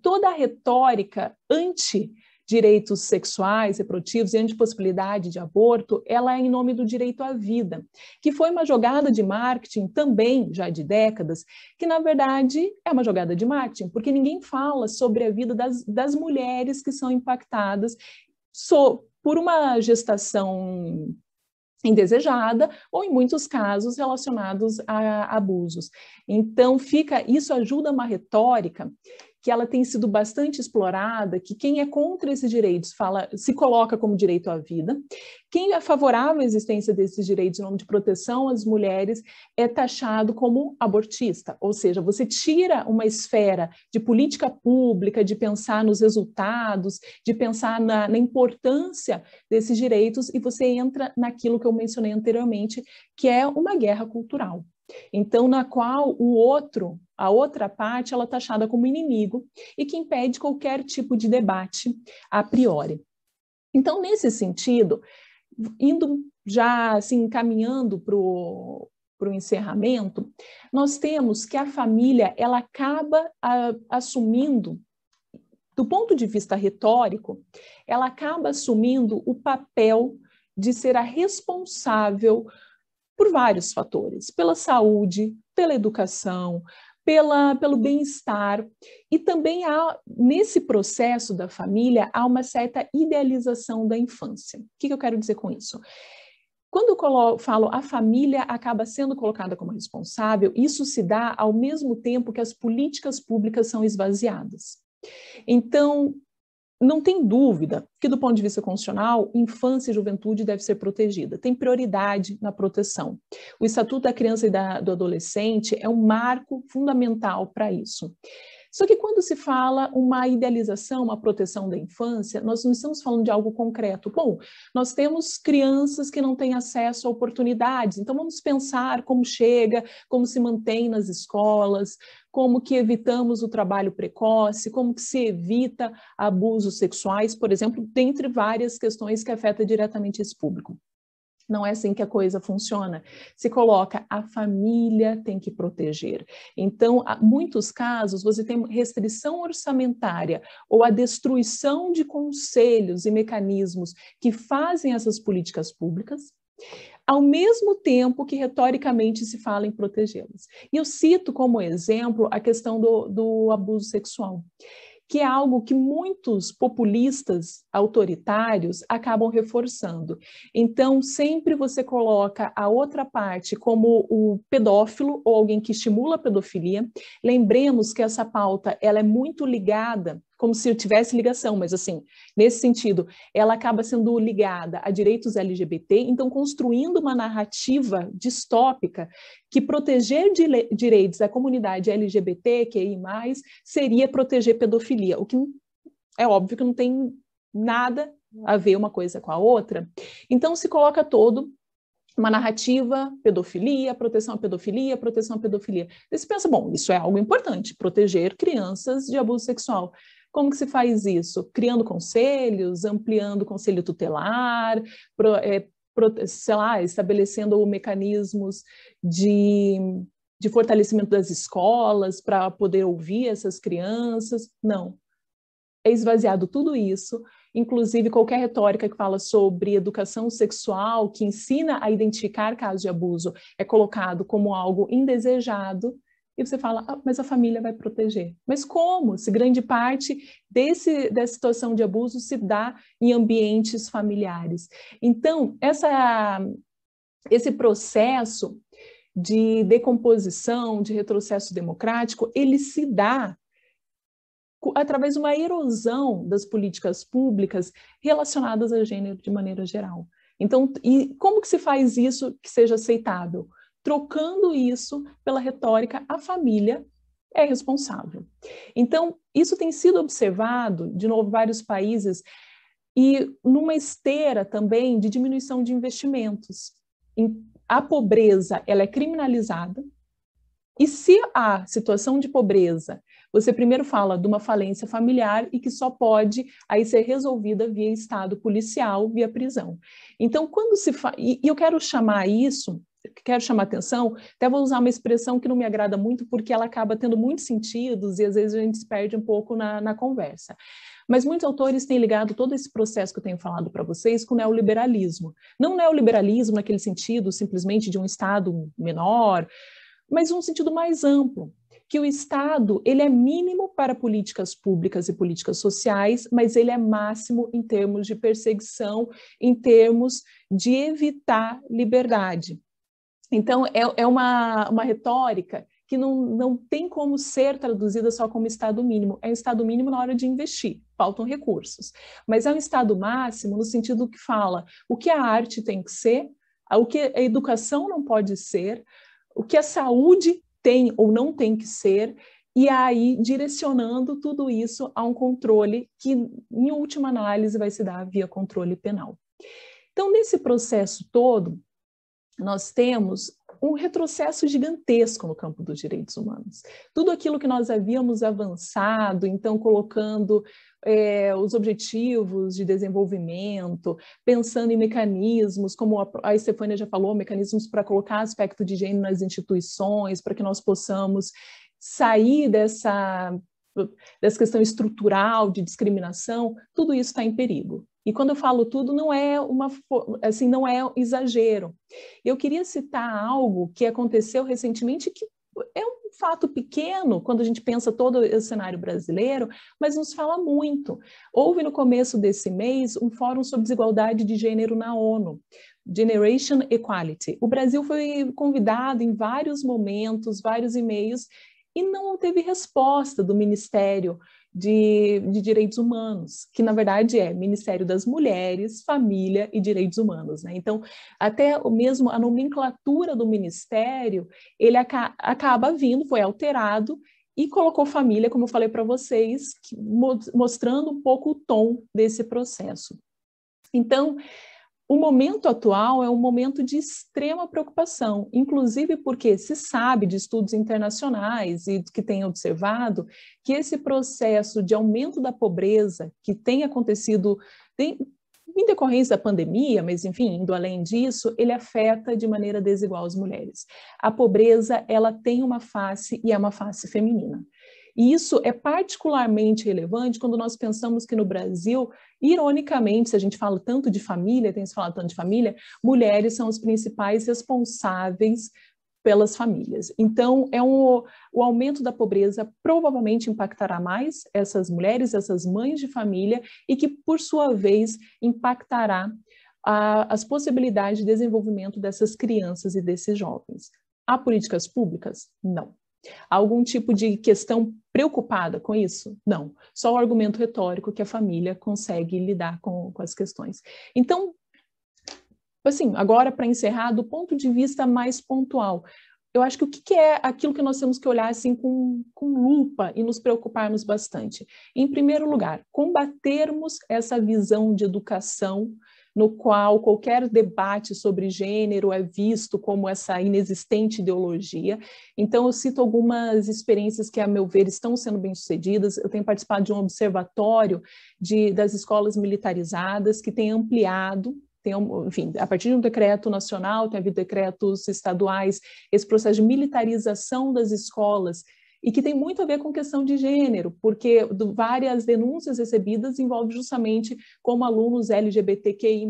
D: toda a retórica anti-direitos sexuais, reprodutivos e anti-possibilidade de aborto, ela é em nome do direito à vida, que foi uma jogada de marketing também, já de décadas, que na verdade é uma jogada de marketing, porque ninguém fala sobre a vida das mulheres que são impactadas por uma gestação indesejada ou, em muitos casos, relacionados a abusos. Então, isso ajuda uma retórica que ela tem sido bastante explorada, que quem é contra esses direitos se coloca como direito à vida, quem é favorável à existência desses direitos em nome de proteção às mulheres é taxado como abortista, ou seja, você tira uma esfera de política pública, de pensar nos resultados, de pensar na importância desses direitos e você entra naquilo que eu mencionei anteriormente, que é uma guerra cultural. Então, na qual a outra parte, ela é taxada como inimigo e que impede qualquer tipo de debate a priori. Então, nesse sentido, indo já assim, caminhando para o encerramento, nós temos que a família ela acaba assumindo, do ponto de vista retórico, ela acaba assumindo o papel de ser a responsável por vários fatores, pela saúde, pela educação, pelo bem-estar, e também nesse processo da família, há uma certa idealização da infância. O que eu quero dizer com isso? Quando eu falo a família acaba sendo colocada como responsável, isso se dá ao mesmo tempo que as políticas públicas são esvaziadas. Então, não tem dúvida que, do ponto de vista constitucional, infância e juventude deve ser protegida. Tem prioridade na proteção. O Estatuto da Criança e do Adolescente é um marco fundamental para isso. Só que quando se fala uma idealização, uma proteção da infância, nós não estamos falando de algo concreto. Bom, nós temos crianças que não têm acesso a oportunidades, então vamos pensar como chega, como se mantém nas escolas, como que evitamos o trabalho precoce, como que se evita abusos sexuais, por exemplo, dentre várias questões que afetam diretamente esse público. Não é assim que a coisa funciona. Se coloca, a família tem que proteger. Então, em muitos casos, você tem restrição orçamentária ou a destruição de conselhos e mecanismos que fazem essas políticas públicas, ao mesmo tempo que retoricamente se fala em protegê-las. E eu cito como exemplo a questão do abuso sexual, que é algo que muitos populistas autoritários acabam reforçando. Então, sempre você coloca a outra parte como o pedófilo ou alguém que estimula a pedofilia. Lembremos que essa pauta ela é muito ligada, como se eu tivesse ligação, mas assim, nesse sentido, ela acaba sendo ligada a direitos LGBT, então construindo uma narrativa distópica que proteger direitos da comunidade LGBT, QI+, seria proteger pedofilia, o que é óbvio que não tem nada a ver uma coisa com a outra. Então se coloca uma narrativa, pedofilia, proteção à pedofilia, proteção à pedofilia. E você pensa, bom, isso é algo importante, proteger crianças de abuso sexual. Como que se faz isso? Criando conselhos, ampliando o conselho tutelar, sei lá, estabelecendo mecanismos de fortalecimento das escolas para poder ouvir essas crianças. Não. É esvaziado tudo isso, inclusive qualquer retórica que fala sobre educação sexual, que ensina a identificar casos de abuso, é colocado como algo indesejado, e você fala, mas a família vai proteger. Mas como? Se grande parte dessa situação de abuso se dá em ambientes familiares. Então, esse processo de decomposição, de retrocesso democrático, ele se dá através de uma erosão das políticas públicas relacionadas a gênero de maneira geral. Então, e como que se faz isso que seja aceitável? Trocando isso pela retórica, a família é responsável. Então, isso tem sido observado, de novo, em vários países, e numa esteira também de diminuição de investimentos. a pobreza ela é criminalizada, e se a situação de pobreza, você primeiro fala de uma falência familiar e que só pode aí ser resolvida via estado policial, via prisão. Então, quando se fala, e eu quero chamar isso, quero chamar atenção, até vou usar uma expressão que não me agrada muito, porque ela acaba tendo muitos sentidos e às vezes a gente se perde um pouco na conversa. Mas muitos autores têm ligado todo esse processo que eu tenho falado para vocês com o neoliberalismo. Não neoliberalismo naquele sentido simplesmente de um Estado menor, mas um sentido mais amplo, que o Estado ele é mínimo para políticas públicas e políticas sociais, mas ele é máximo em termos de perseguição, em termos de evitar liberdade. Então, é uma retórica que não tem como ser traduzida só como Estado mínimo. É um Estado mínimo na hora de investir, faltam recursos. Mas é um Estado máximo no sentido que fala o que a arte tem que ser, o que a educação não pode ser, o que a saúde tem ou não tem que ser, e aí direcionando tudo isso a um controle que, em última análise, vai se dar via controle penal. Então, nesse processo todo, nós temos um retrocesso gigantesco no campo dos direitos humanos. Tudo aquilo que nós havíamos avançado, então colocando os objetivos de desenvolvimento, pensando em mecanismos, como a Estefânia já falou, mecanismos para colocar aspecto de gênero nas instituições, para que nós possamos sair dessa questão estrutural de discriminação, tudo isso está em perigo. E quando eu falo tudo, não é não é exagero. Eu queria citar algo que aconteceu recentemente, que é um fato pequeno, quando a gente pensa todo o cenário brasileiro, mas nos fala muito. Houve no começo desse mês um fórum sobre desigualdade de gênero na ONU, Generation Equality. O Brasil foi convidado em vários momentos, vários e-mails, e não teve resposta do Ministério de Direitos Humanos, que na verdade é Ministério das Mulheres, Família e Direitos Humanos, né? Então, até mesmo a nomenclatura do Ministério, ele acaba vindo, foi alterado, e colocou família, como eu falei para vocês, mostrando um pouco o tom desse processo. Então, o momento atual é um momento de extrema preocupação, inclusive porque se sabe de estudos internacionais e que tem observado que esse processo de aumento da pobreza que tem acontecido em decorrência da pandemia, mas enfim, indo além disso, ele afeta de maneira desigual as mulheres. A pobreza, ela tem uma face e é uma face feminina. E isso é particularmente relevante quando nós pensamos que no Brasil, ironicamente, se a gente fala tanto de família, tem se falado tanto de família, mulheres são os principais responsáveis pelas famílias. Então, o aumento da pobreza provavelmente impactará mais essas mulheres, essas mães de família, e que, por sua vez, impactará as possibilidades de desenvolvimento dessas crianças e desses jovens. Há políticas públicas? Não. Há algum tipo de questão preocupada com isso? Não. Só o argumento retórico que a família consegue lidar com as questões. Então, assim, agora para encerrar, do ponto de vista mais pontual, eu acho que o que é aquilo que nós temos que olhar assim com lupa e nos preocuparmos bastante? Em primeiro lugar, combatermos essa visão de educação no qual qualquer debate sobre gênero é visto como essa inexistente ideologia. Então, eu cito algumas experiências que, a meu ver, estão sendo bem-sucedidas. Eu tenho participado de um observatório das escolas militarizadas, que tem ampliado, enfim, a partir de um decreto nacional, tem havido decretos estaduais, esse processo de militarização das escolas, e que tem muito a ver com questão de gênero, porque várias denúncias recebidas envolvem justamente como alunos LGBTQI+,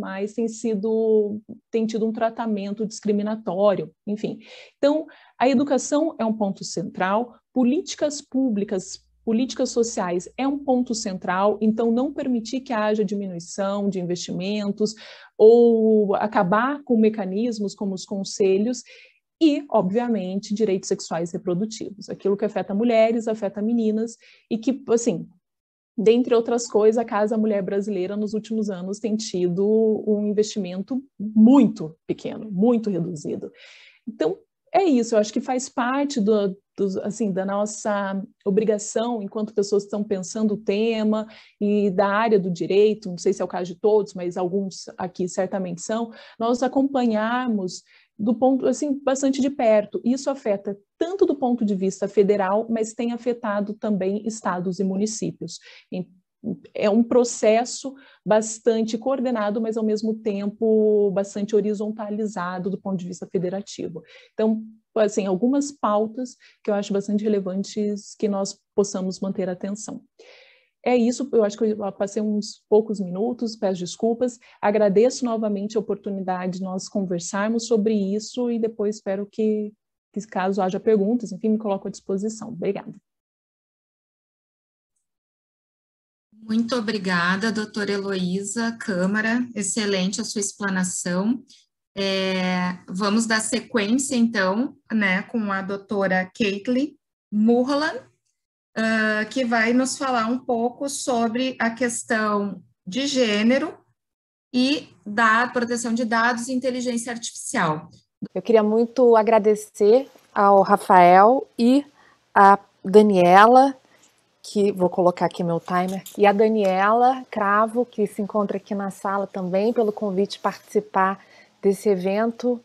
D: têm tido um tratamento discriminatório, enfim. Então, a educação é um ponto central, políticas públicas, políticas sociais é um ponto central, então não permitir que haja diminuição de investimentos ou acabar com mecanismos como os conselhos, e, obviamente, direitos sexuais reprodutivos, aquilo que afeta mulheres, afeta meninas, e que, assim, dentre outras coisas, a Casa Mulher Brasileira, nos últimos anos, tem tido um investimento muito pequeno, muito reduzido. Então, é isso, eu acho que faz parte assim, da nossa obrigação, enquanto pessoas que estão pensando o tema e da área do direito, não sei se é o caso de todos, mas alguns aqui certamente são, nós acompanharmos do ponto, assim, bastante de perto. Isso afeta tanto do ponto de vista federal, mas tem afetado também estados e municípios. É um processo bastante coordenado, mas ao mesmo tempo bastante horizontalizado do ponto de vista federativo. Então, assim, algumas pautas que eu acho bastante relevantes que nós possamos manter atenção. É isso, eu acho que eu passei uns poucos minutos, peço desculpas, agradeço novamente a oportunidade de nós conversarmos sobre isso e depois espero que caso haja perguntas, enfim, me coloco à disposição. Obrigada.
C: Muito obrigada, doutora Heloísa Câmara, excelente a sua explanação. Vamos dar sequência, então, né, com a doutora Caitlin Mulholland, que vai nos falar um pouco sobre a questão de gênero e da proteção de dados e inteligência artificial.
E: Eu queria muito agradecer ao Rafael e a Daniela, que vou colocar aqui meu timer, e a Daniela Cravo, que se encontra aqui na sala também, pelo convite de participar desse evento.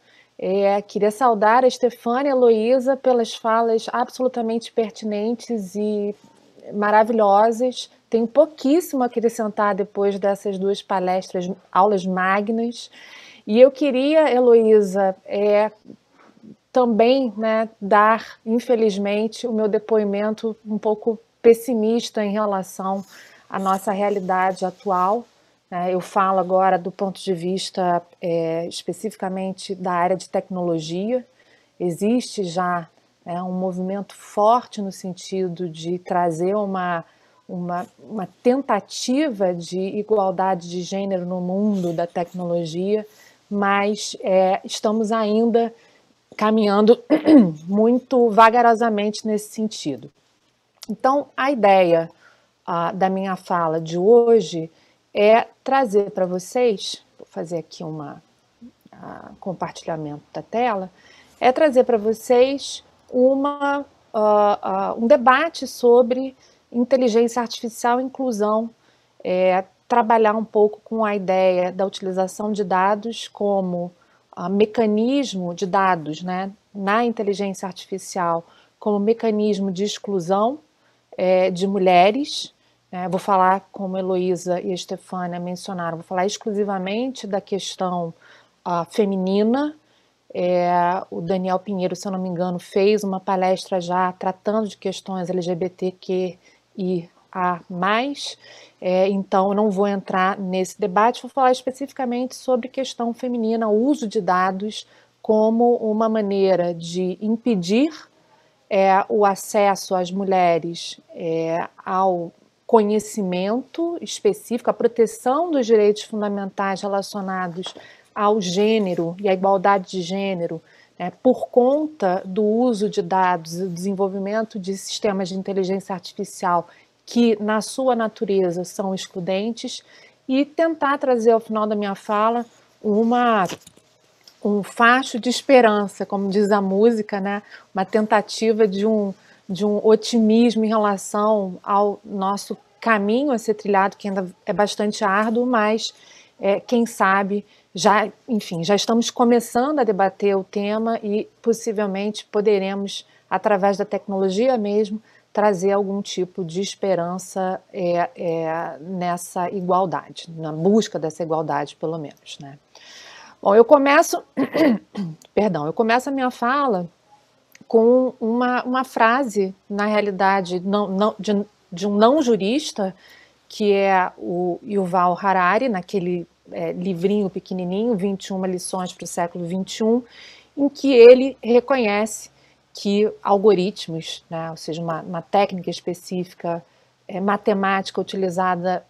E: Queria saudar a Stefânia e a Heloísa pelas falas absolutamente pertinentes e maravilhosas. Tenho pouquíssimo a acrescentar depois dessas duas palestras, aulas magnas. E eu queria, Heloísa, também, né, dar, infelizmente, o meu depoimento um pouco pessimista em relação à nossa realidade atual. Eu falo agora do ponto de vista especificamente da área de tecnologia. Existe já um movimento forte no sentido de trazer uma tentativa de igualdade de gênero no mundo da tecnologia, mas estamos ainda caminhando muito vagarosamente nesse sentido. Então, a ideia da minha fala de hoje é trazer para vocês, vou fazer aqui compartilhamento da tela, é trazer para vocês um debate sobre inteligência artificial e inclusão, trabalhar um pouco com a ideia da utilização de dados como mecanismo de dados, né, na inteligência artificial, como mecanismo de exclusão de mulheres. Vou falar, como a Heloísa e a Stefânia mencionaram, vou falar exclusivamente da questão feminina. O Daniel Pinheiro, se eu não me engano, fez uma palestra já tratando de questões LGBTQIA+. Então, eu não vou entrar nesse debate, vou falar especificamente sobre questão feminina, o uso de dados como uma maneira de impedir o acesso às mulheres ao conhecimento específico, a proteção dos direitos fundamentais relacionados ao gênero e à igualdade de gênero, por conta do uso de dados e do desenvolvimento de sistemas de inteligência artificial que, na sua natureza, são excludentes, e tentar trazer ao final da minha fala um facho de esperança, como diz a música, né? Uma tentativa de um otimismo em relação ao nosso caminho a ser trilhado, que ainda é bastante árduo, mas quem sabe já estamos começando a debater o tema e possivelmente poderemos, através da tecnologia mesmo, trazer algum tipo de esperança nessa igualdade, na busca dessa igualdade, pelo menos, né? Bom, eu começo a minha fala com uma frase, na realidade, de um não jurista, que é o Yuval Harari, naquele livrinho pequenininho, 21 lições para o século XXI, em que ele reconhece que algoritmos, né, ou seja, uma técnica específica matemática utilizada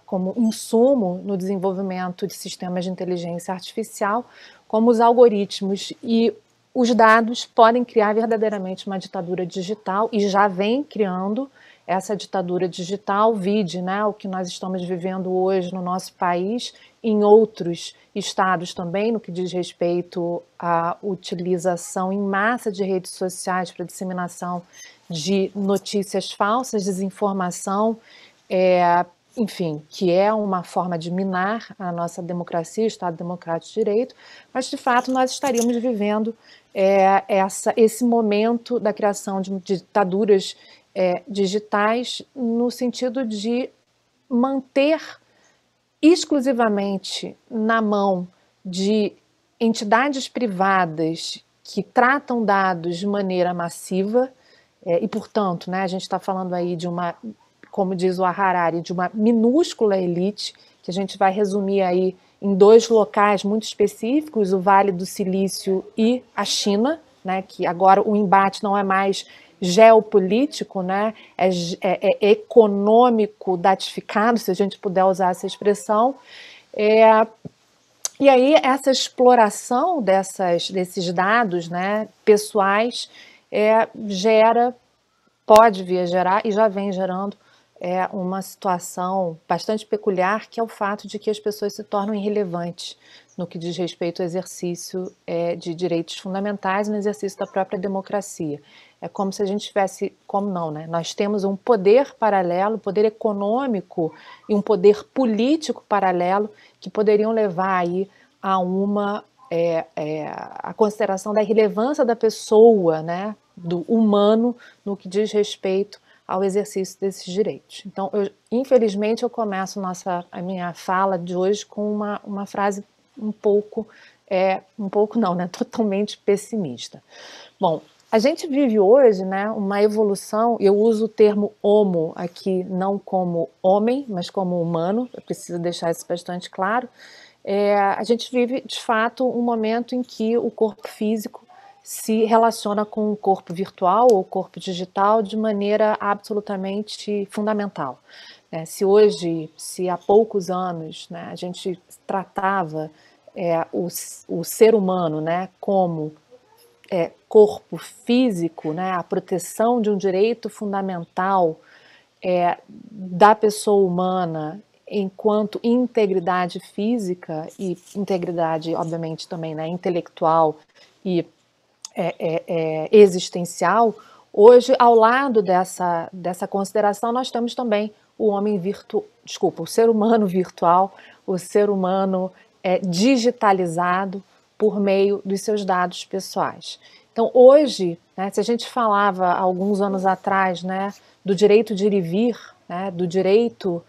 E: como insumo no desenvolvimento de sistemas de inteligência artificial, como os algoritmos e os dados podem criar verdadeiramente uma ditadura digital, e já vem criando essa ditadura digital, vide, né, o que nós estamos vivendo hoje no nosso país, em outros estados também, no que diz respeito à utilização em massa de redes sociais para disseminação de notícias falsas, desinformação, enfim, que é uma forma de minar a nossa democracia, o Estado Democrático de Direito, mas, de fato, nós estaríamos vivendo esse momento da criação de ditaduras digitais no sentido de manter exclusivamente na mão de entidades privadas que tratam dados de maneira massiva e, portanto, né, a gente está falando aí de uma, como diz o Harari, de uma minúscula elite, que a gente vai resumir aí em 2 locais muito específicos, o Vale do Silício e a China, né, que agora o embate não é mais geopolítico, né, é econômico datificado, se a gente puder usar essa expressão. E aí essa exploração desses dados, né, pessoais pode vir a gerar e já vem gerando uma situação bastante peculiar, que é o fato de que as pessoas se tornam irrelevantes no que diz respeito ao exercício de direitos fundamentais e no exercício da própria democracia. É como se a gente tivesse, como não, né? Nós temos um poder paralelo, poder econômico e um poder político paralelo que poderiam levar aí a a consideração da irrelevância da pessoa, né? Do humano no que diz respeito ao exercício desses direitos. Então, infelizmente, eu começo a minha fala de hoje com uma frase um pouco não, né? Totalmente pessimista. Bom, a gente vive hoje, né, uma evolução, eu uso o termo homo aqui não como homem, mas como humano, eu preciso deixar isso bastante claro. A gente vive, de fato, um momento em que o corpo físico se relaciona com o corpo virtual ou corpo digital de maneira absolutamente fundamental. Se há poucos anos, né, a gente tratava o ser humano, né, como corpo físico, né, a proteção de um direito fundamental da pessoa humana enquanto integridade física e integridade, obviamente, também, né, intelectual e existencial, hoje, ao lado dessa consideração, nós temos também o ser humano virtual, o ser humano digitalizado por meio dos seus dados pessoais. Então, hoje, né, se a gente falava alguns anos atrás, né, do direito de ir e vir, né, do direito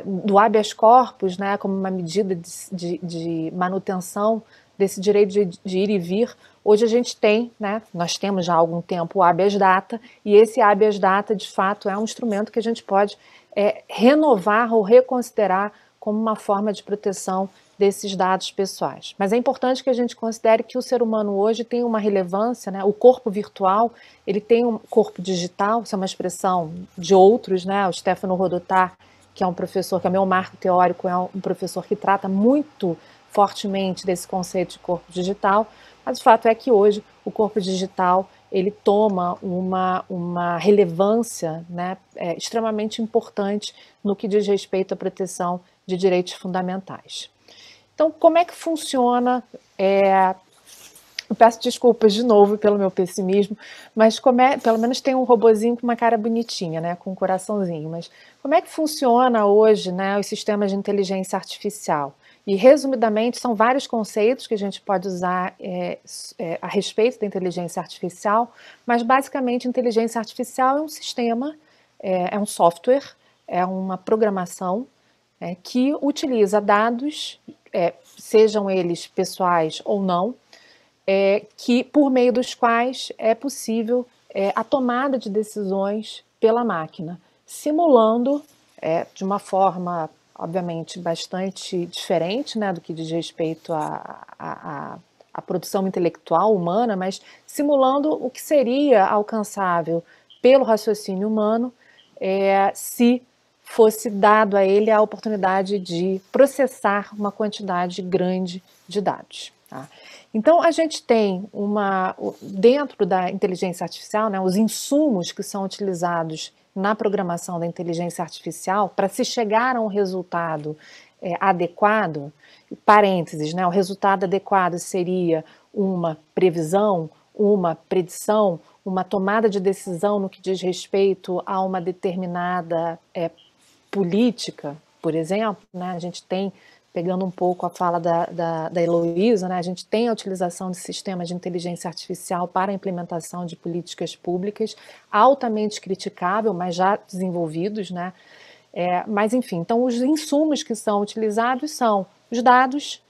E: do habeas corpus, né, como uma medida de manutenção desse direito de ir e vir, hoje a gente tem, né, nós temos já há algum tempo o habeas data, e esse habeas data, de fato, é um instrumento que a gente pode renovar ou reconsiderar como uma forma de proteção desses dados pessoais. Mas é importante que a gente considere que o ser humano hoje tem uma relevância, né? O corpo virtual, ele tem um corpo digital, isso é uma expressão de outros, né? O Stefano Rodotà, que é um professor, que é meu marco teórico, é um professor que trata muito fortemente desse conceito de corpo digital, mas o fato é que hoje o corpo digital ele toma uma relevância, né, extremamente importante no que diz respeito à proteção de direitos fundamentais. Então, como é que funciona? Eu peço desculpas de novo pelo meu pessimismo, mas pelo menos tem um robozinho com uma cara bonitinha, né, com um coraçãozinho. Mas como é que funciona hoje, né, os sistemas de inteligência artificial? E, resumidamente, são vários conceitos que a gente pode usar a respeito da inteligência artificial, mas, basicamente, inteligência artificial é um sistema, é um software, é uma programação que utiliza dados, sejam eles pessoais ou não, que por meio dos quais é possível a tomada de decisões pela máquina, simulando de uma forma, obviamente, bastante diferente, né, do que diz respeito à produção intelectual humana, mas simulando o que seria alcançável pelo raciocínio humano se fosse dado a ele a oportunidade de processar uma quantidade grande de dados. Tá? Então, a gente tem dentro da inteligência artificial, né, os insumos que são utilizados na programação da inteligência artificial, para se chegar a um resultado adequado, parênteses, né, o resultado adequado seria uma previsão, uma predição, uma tomada de decisão no que diz respeito a uma determinada política, por exemplo, né, a gente tem, pegando um pouco a fala da Heloísa, né, a gente tem a utilização de sistemas de inteligência artificial para a implementação de políticas públicas, altamente criticável, mas já desenvolvidos, né? Mas, enfim, então os insumos que são utilizados são os dados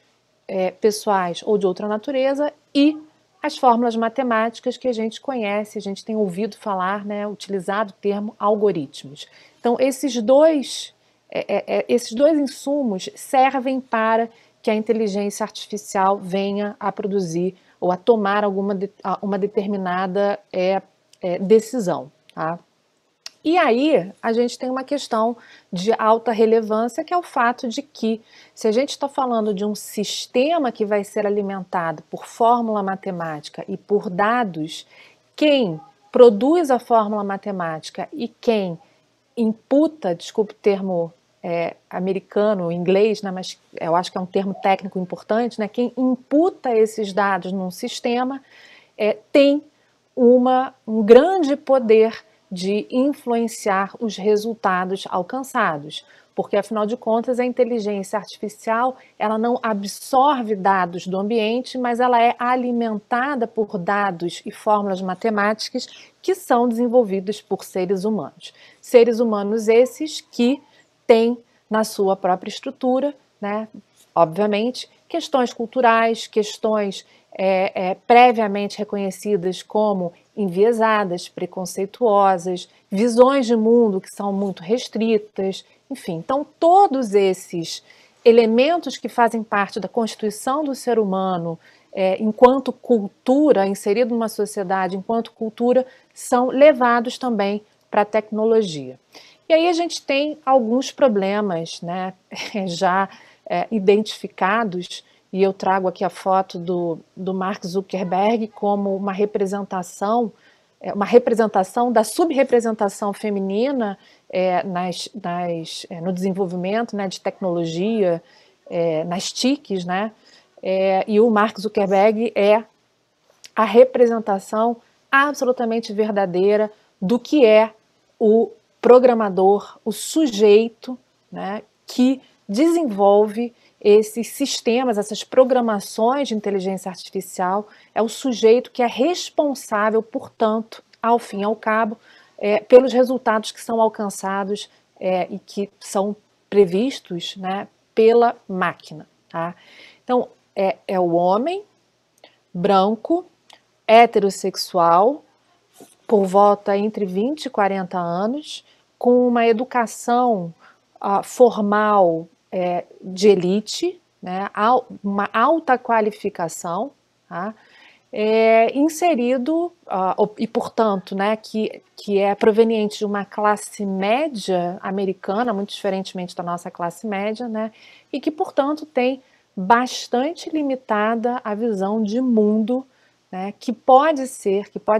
E: pessoais ou de outra natureza e as fórmulas matemáticas que a gente conhece, a gente tem ouvido falar, né, utilizado o termo algoritmos. Então, esses dois insumos servem para que a inteligência artificial venha a produzir ou a tomar uma determinada decisão. Tá? E aí a gente tem uma questão de alta relevância, que é o fato de que, se a gente está falando de um sistema que vai ser alimentado por fórmula matemática e por dados, quem produz a fórmula matemática e quem imputa, desculpe o termo americano, inglês, né, mas eu acho que é um termo técnico importante, né, quem imputa esses dados num sistema tem um grande poder de influenciar os resultados alcançados, porque afinal de contas a inteligência artificial ela não absorve dados do ambiente, mas ela é alimentada por dados e fórmulas matemáticas que são desenvolvidos por seres humanos. Seres humanos esses que têm na sua própria estrutura, né, obviamente, questões culturais, questões previamente reconhecidas como enviesadas, preconceituosas, visões de mundo que são muito restritas, enfim. Então, todos esses elementos que fazem parte da constituição do ser humano enquanto cultura, inserido numa sociedade enquanto cultura, são levados também para a tecnologia. E aí a gente tem alguns problemas, né, já identificados, e eu trago aqui a foto do Mark Zuckerberg como uma representação da subrepresentação feminina no desenvolvimento, né, de tecnologia, nas TICs, né, e o Mark Zuckerberg é a representação absolutamente verdadeira do que é o programador, o sujeito, né, que desenvolve esses sistemas, essas programações de inteligência artificial, é o sujeito que é responsável, portanto, ao fim e ao cabo, pelos resultados que são alcançados e que são previstos, né, pela máquina. Tá? Então, é o homem branco, heterossexual, por volta entre 20 e 40 anos, com uma educação formal de elite, né, uma alta qualificação, tá, inserido, e portanto, né, que é proveniente de uma classe média americana, muito diferentemente da nossa classe média, né, e que, portanto, tem bastante limitada a visão de mundo, né, que pode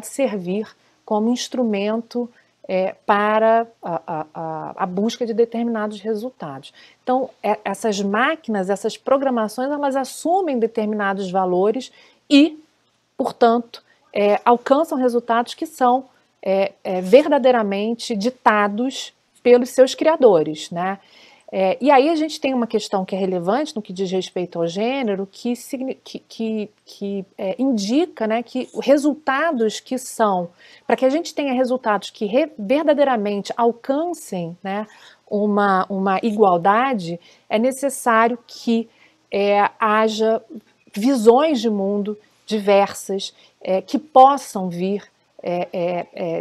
E: servir como instrumento para a busca de determinados resultados. Então, essas máquinas, essas programações, elas assumem determinados valores e, portanto, alcançam resultados que são verdadeiramente ditados pelos seus criadores, né? E aí a gente tem uma questão que é relevante no que diz respeito ao gênero, que indica, né, que resultados que são, para que a gente tenha resultados que verdadeiramente alcancem, né, uma igualdade, é necessário que haja visões de mundo diversas que possam vir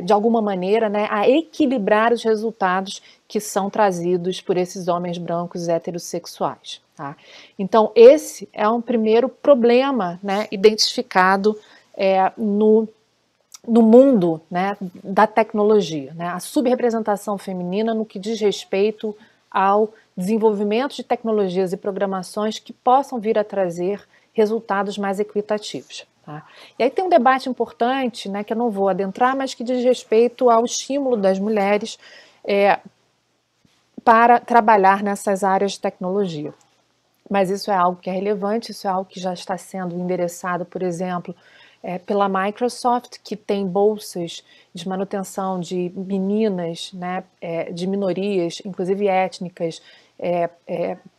E: de alguma maneira, né, a equilibrar os resultados que são trazidos por esses homens brancos heterossexuais. Tá? Então, esse é um primeiro problema, né, identificado no mundo, né, da tecnologia, né, a subrepresentação feminina no que diz respeito ao desenvolvimento de tecnologias e programações que possam vir a trazer resultados mais equitativos. Tá? E aí tem um debate importante, né, que eu não vou adentrar, mas que diz respeito ao estímulo das mulheres para trabalhar nessas áreas de tecnologia. Mas isso é algo que é relevante, isso é algo que já está sendo endereçado, por exemplo, pela Microsoft, que tem bolsas de manutenção de meninas, né, de minorias, inclusive étnicas,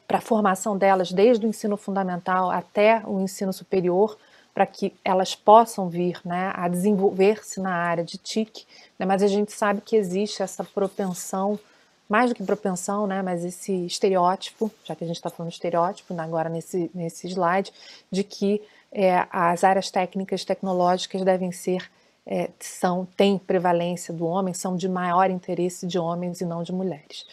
E: para a formação delas desde o ensino fundamental até o ensino superior, para que elas possam vir, né, a desenvolver-se na área de TIC, né, mas a gente sabe que existe essa propensão, mais do que propensão, né, mas esse estereótipo, já que a gente está falando de estereótipo, né, agora nesse slide, de que as áreas técnicas tecnológicas devem ser, têm prevalência do homem, são de maior interesse de homens e não de mulheres.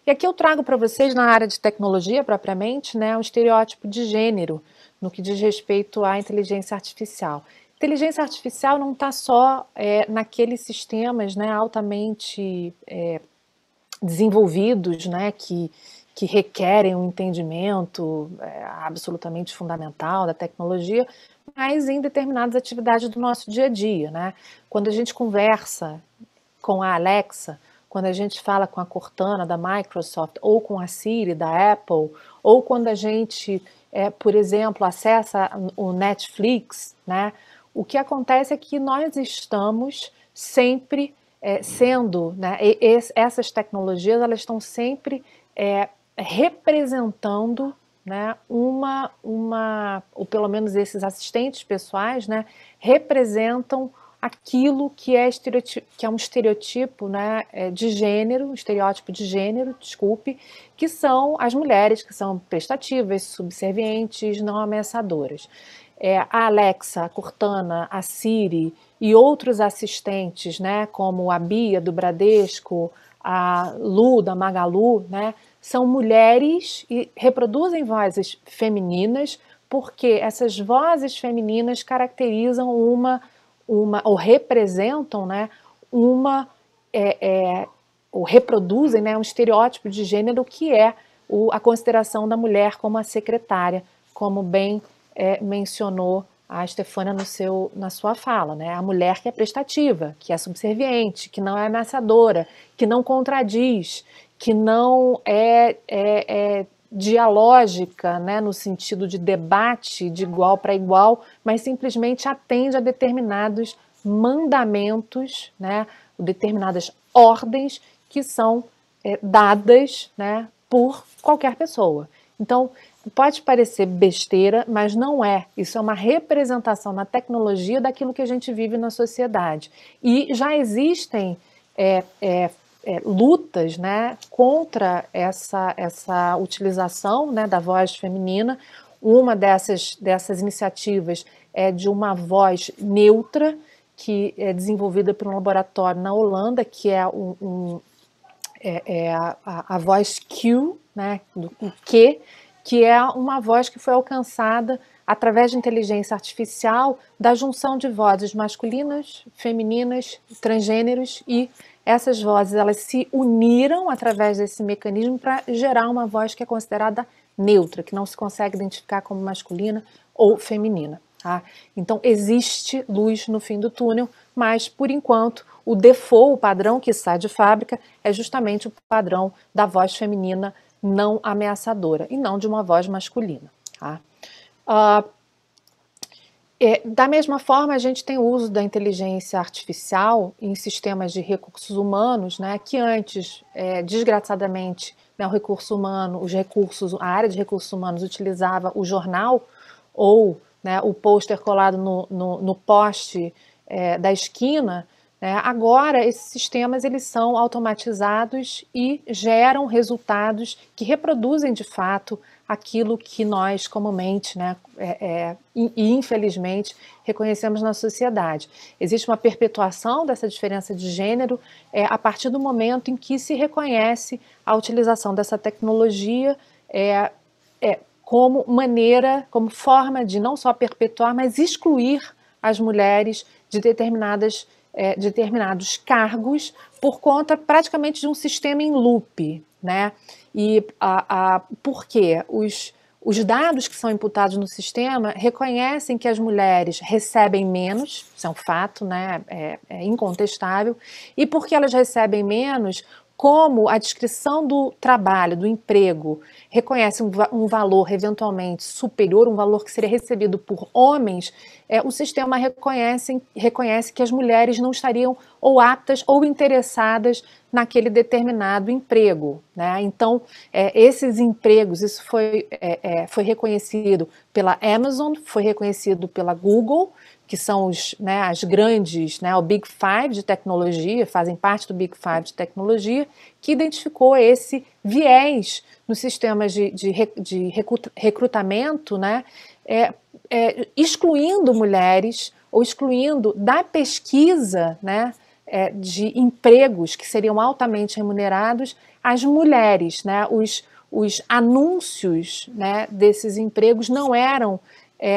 E: E aqui eu trago para vocês, na área de tecnologia propriamente, né, um estereótipo de gênero, no que diz respeito à inteligência artificial. Inteligência artificial não está só naqueles sistemas, né, altamente desenvolvidos, né, que requerem um entendimento absolutamente fundamental da tecnologia, mas em determinadas atividades do nosso dia a dia, né? Quando a gente conversa com a Alexa, quando a gente fala com a Cortana da Microsoft, ou com a Siri da Apple, ou quando a gente, por exemplo, acessa o Netflix, né? O que acontece é que nós estamos sempre sendo, né, essas tecnologias, elas estão sempre representando, né, ou pelo menos esses assistentes pessoais, né, representam aquilo que é um estereotipo, né, de gênero, um estereótipo de gênero, desculpe, que são as mulheres que são prestativas, subservientes, não ameaçadoras. A Alexa, a Cortana, a Siri e outros assistentes, né, como a Bia do Bradesco, a Lu da Magalu, né, são mulheres e reproduzem vozes femininas, porque essas vozes femininas caracterizam ou representam, né, ou reproduzem, né, um estereótipo de gênero que é a consideração da mulher como a secretária, como bem mencionou a Stefânia na sua fala, né? A mulher que é prestativa, que é subserviente, que não é ameaçadora, que não contradiz, que não é dialógica, né, no sentido de debate de igual para igual, mas simplesmente atende a determinados mandamentos, né, determinadas ordens que são dadas, né, por qualquer pessoa. Então, pode parecer besteira, mas não é. Isso é uma representação na tecnologia daquilo que a gente vive na sociedade. E já existem lutas, né, contra essa utilização, né, da voz feminina. Uma dessas iniciativas é de uma voz neutra, que é desenvolvida por um laboratório na Holanda, que é a voz Q, né, o Q, que é uma voz que foi alcançada através de inteligência artificial da junção de vozes masculinas, femininas, transgêneros, e essas vozes elas se uniram através desse mecanismo para gerar uma voz que é considerada neutra, que não se consegue identificar como masculina ou feminina. Tá? Então existe luz no fim do túnel, mas por enquanto o default, o padrão que sai de fábrica, é justamente o padrão da voz feminina não ameaçadora, e não de uma voz masculina. Tá? Da mesma forma, a gente tem o uso da inteligência artificial em sistemas de recursos humanos, né, que antes, desgraçadamente, né, o recurso humano, a área de recursos humanos utilizava o jornal ou, né, o pôster colado no poste da esquina. Agora, esses sistemas eles são automatizados e geram resultados que reproduzem, de fato, aquilo que nós comumente, né, e infelizmente, reconhecemos na sociedade. Existe uma perpetuação dessa diferença de gênero a partir do momento em que se reconhece a utilização dessa tecnologia como forma de não só perpetuar, mas excluir as mulheres de determinados cargos por conta praticamente de um sistema em loop, né? E por quê? os dados que são imputados no sistema reconhecem que as mulheres recebem menos, isso é um fato, né? É incontestável, e porque elas recebem menos, como a descrição do trabalho, do emprego, reconhece um valor eventualmente superior, um valor que seria recebido por homens, o sistema reconhece que as mulheres não estariam ou aptas ou interessadas naquele determinado emprego, né? Então, esses empregos, isso foi reconhecido pela Amazon, foi reconhecido pela Google, que são as grandes, o Big Five de tecnologia, fazem parte do Big Five de tecnologia, que identificou esse viés nos sistemas de recrutamento, né, excluindo mulheres ou excluindo da pesquisa, né, de empregos que seriam altamente remunerados as mulheres, né, os anúncios, né, desses empregos não eram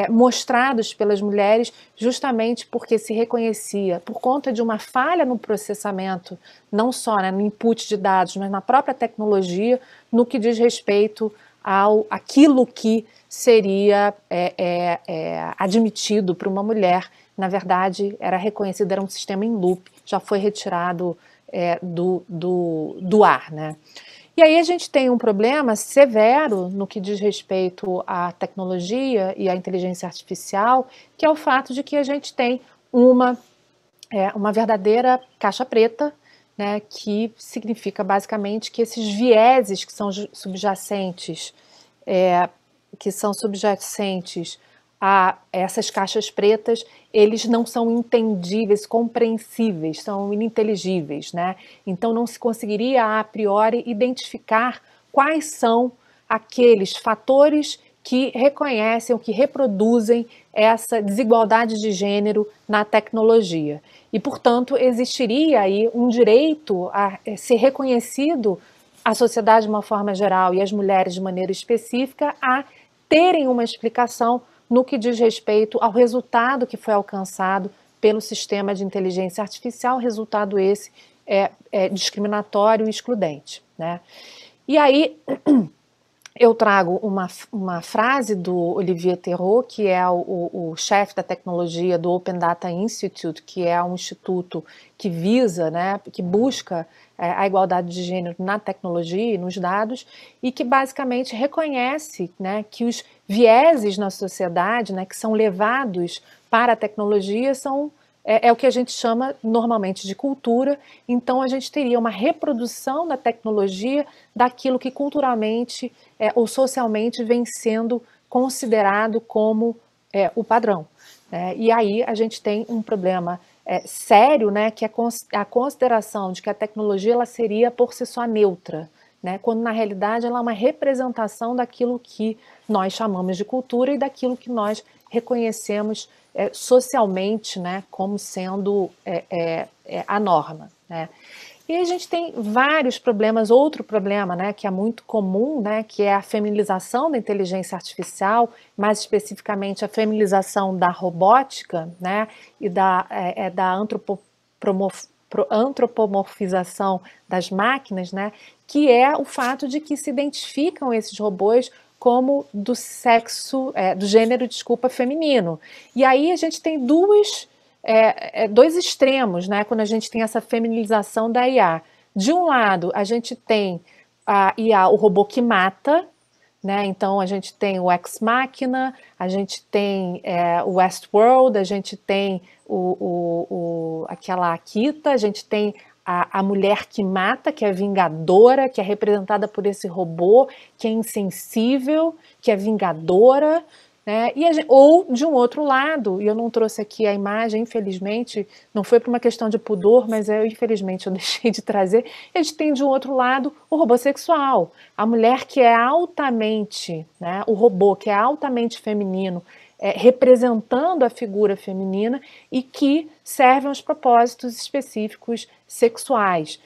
E: mostrados pelas mulheres justamente porque se reconhecia, por conta de uma falha no processamento, não só, né, no input de dados, mas na própria tecnologia, no que diz respeito àquilo que seria admitido para uma mulher. Na verdade, era reconhecido, era um sistema em loop, já foi retirado do ar, né? E aí a gente tem um problema severo no que diz respeito à tecnologia e à inteligência artificial, que é o fato de que a gente tem uma verdadeira caixa preta, né, que significa basicamente que esses vieses que são subjacentes a essas caixas pretas, eles não são entendíveis, compreensíveis, são ininteligíveis, né? Então não se conseguiria a priori identificar quais são aqueles fatores que reconhecem ou que reproduzem essa desigualdade de gênero na tecnologia. E, portanto, existiria aí um direito a ser reconhecido a sociedade de uma forma geral e as mulheres de maneira específica a terem uma explicação no que diz respeito ao resultado que foi alcançado pelo sistema de inteligência artificial, resultado esse discriminatório e excludente, né? E aí eu trago uma frase do Olivier Theroux, que é o chefe da tecnologia do Open Data Institute, que é um instituto que visa, né, que busca a igualdade de gênero na tecnologia e nos dados, e que basicamente reconhece, né, que os vieses na sociedade, né, que são levados para a tecnologia são o que a gente chama normalmente de cultura. Então a gente teria uma reprodução da tecnologia daquilo que culturalmente ou socialmente vem sendo considerado como o padrão. E aí a gente tem um problema sério, né, que é a consideração de que a tecnologia ela seria por si só neutra, né, quando na realidade ela é uma representação daquilo que nós chamamos de cultura e daquilo que nós reconhecemos socialmente, né, como sendo a norma, né. E a gente tem vários problemas. Outro problema, né, que é muito comum, né, que é a feminização da inteligência artificial, mais especificamente a feminização da robótica, né, e da antropomorfização das máquinas, né, que é o fato de que se identificam esses robôs como do sexo, do gênero, feminino. E aí a gente tem dois extremos, né, quando a gente tem essa feminização da IA. De um lado, a gente tem a IA, o robô que mata, né, então a gente tem o Ex Machina, a gente tem o Westworld, a gente tem aquela Akita, a gente tem a mulher que mata, que é vingadora, que é representada por esse robô, que é insensível, que é vingadora, né? Ou de um outro lado, e eu não trouxe aqui a imagem, infelizmente, não foi por uma questão de pudor, mas infelizmente eu deixei de trazer, a gente tem de um outro lado o robô sexual, a mulher que é altamente, né, o robô que é altamente feminino, representando a figura feminina e que serve aos propósitos específicos sexuais.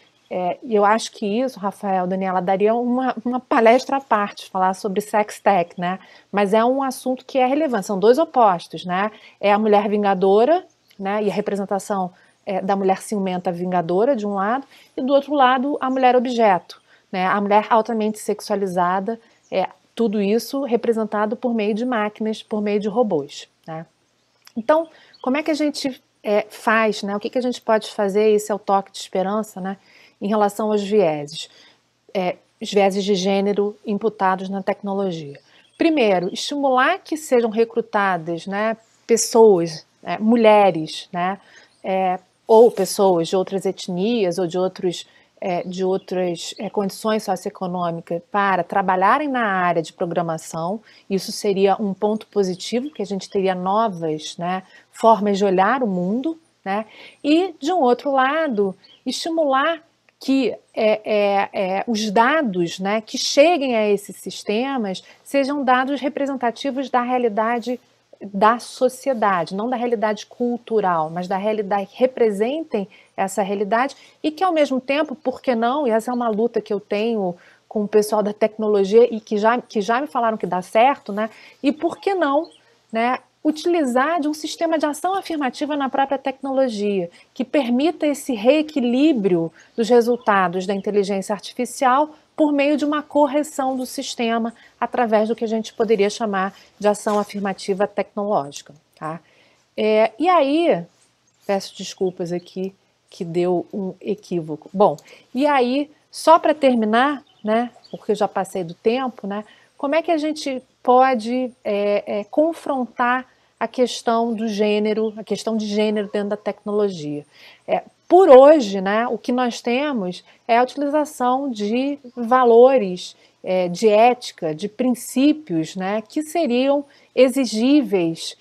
E: E eu acho que isso, Rafael, Daniela, daria uma palestra à parte, falar sobre sex tech, né? Mas é um assunto que é relevante, são dois opostos, né? É a mulher vingadora, né? E a representação da mulher ciumenta vingadora, de um lado, e do outro lado, a mulher objeto, né? A mulher altamente sexualizada, tudo isso representado por meio de máquinas, por meio de robôs, né? Então, como é que a gente faz, né? O que a gente pode fazer? Esse é o toque de esperança, né? Em relação aos vieses. Os vieses de gênero imputados na tecnologia. Primeiro, estimular que sejam recrutadas, né, pessoas, mulheres, né, ou pessoas de outras etnias ou de outras condições socioeconômicas para trabalharem na área de programação. Isso seria um ponto positivo, que a gente teria novas, né, formas de olhar o mundo, né? E, de um outro lado, estimular que os dados, né, que cheguem a esses sistemas sejam dados representativos da realidade da sociedade, não da realidade cultural, mas da realidade, que representem essa realidade e que, ao mesmo tempo, por que não, e essa é uma luta que eu tenho com o pessoal da tecnologia e que já me falaram que dá certo, né, e por que não, né, utilizar de um sistema de ação afirmativa na própria tecnologia, que permita esse reequilíbrio dos resultados da inteligência artificial por meio de uma correção do sistema através do que a gente poderia chamar de ação afirmativa tecnológica. Tá? E aí, peço desculpas aqui que deu um equívoco. Bom, e aí, só para terminar, né, porque eu já passei do tempo, né, como é que a gente pode confrontar a questão do gênero, a questão de gênero dentro da tecnologia? Por hoje, né, o que nós temos é a utilização de valores, de ética, de princípios, né, que seriam exigíveis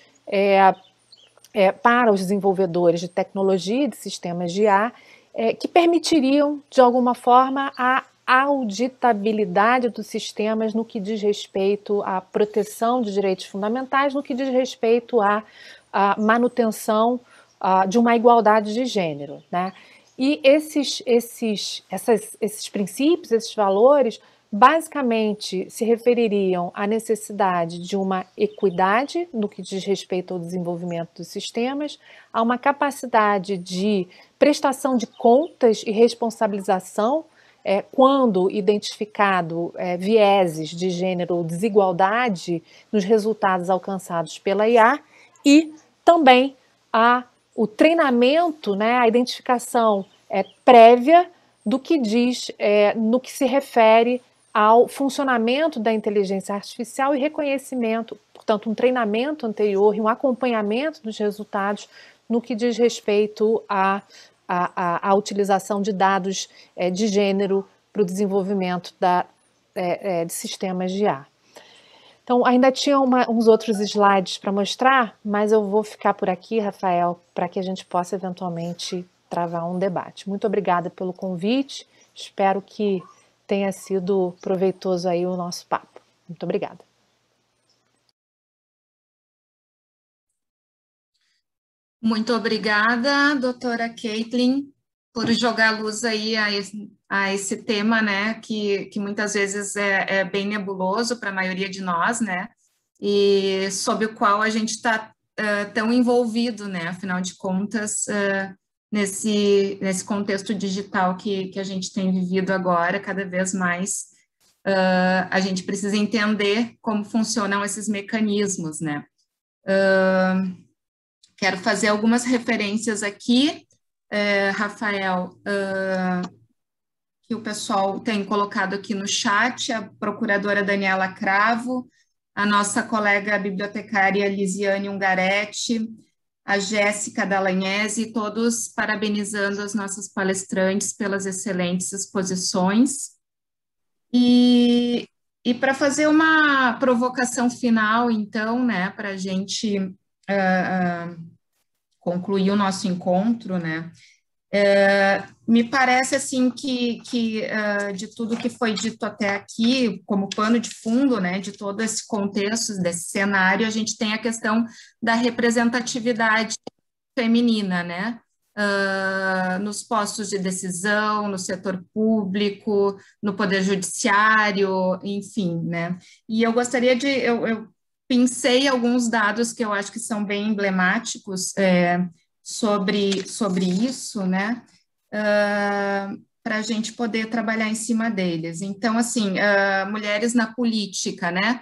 E: para os desenvolvedores de tecnologia e de sistemas de IA, que permitiriam, de alguma forma, a auditabilidade dos sistemas no que diz respeito à proteção de direitos fundamentais, no que diz respeito à manutenção de uma igualdade de gênero, né? E esses princípios, esses valores, basicamente se refeririam à necessidade de uma equidade no que diz respeito ao desenvolvimento dos sistemas, a uma capacidade de prestação de contas e responsabilização quando identificado vieses de gênero ou desigualdade nos resultados alcançados pela IA, e também o treinamento, né, a identificação prévia do que diz, no que se refere ao funcionamento da inteligência artificial e reconhecimento, portanto, um treinamento anterior e um acompanhamento dos resultados no que diz respeito à utilização de dados de gênero para o desenvolvimento de sistemas de IA. Então, ainda tinha uns outros slides para mostrar, mas eu vou ficar por aqui, Rafael, para que a gente possa eventualmente travar um debate. Muito obrigada pelo convite, espero que tenha sido proveitoso aí o nosso papo. Muito obrigada.
C: Muito obrigada, doutora Caitlin, por jogar luz aí a esse tema, né, que muitas vezes é bem nebuloso para a maioria de nós, né, e sob o qual a gente está tão envolvido, né, afinal de contas, nesse contexto digital que a gente tem vivido agora, cada vez mais a gente precisa entender como funcionam esses mecanismos, né. Quero fazer algumas referências aqui, Rafael, que o pessoal tem colocado aqui no chat, a procuradora Daniela Cravo, a nossa colega bibliotecária Lisiane Ungaretti, a Jéssica Dallagnese, todos parabenizando as nossas palestrantes pelas excelentes exposições. E para fazer uma provocação final, então, né, para a gente concluir o nosso encontro, né, me parece assim que de tudo que foi dito até aqui, como pano de fundo, né, de todo esse contexto, desse cenário, a gente tem a questão da representatividade feminina, né, nos postos de decisão, no setor público, no poder judiciário, enfim, né, e eu gostaria eu pensei alguns dados que eu acho que são bem emblemáticos sobre isso, né, a gente poder trabalhar em cima deles. Então, assim, mulheres na política, né?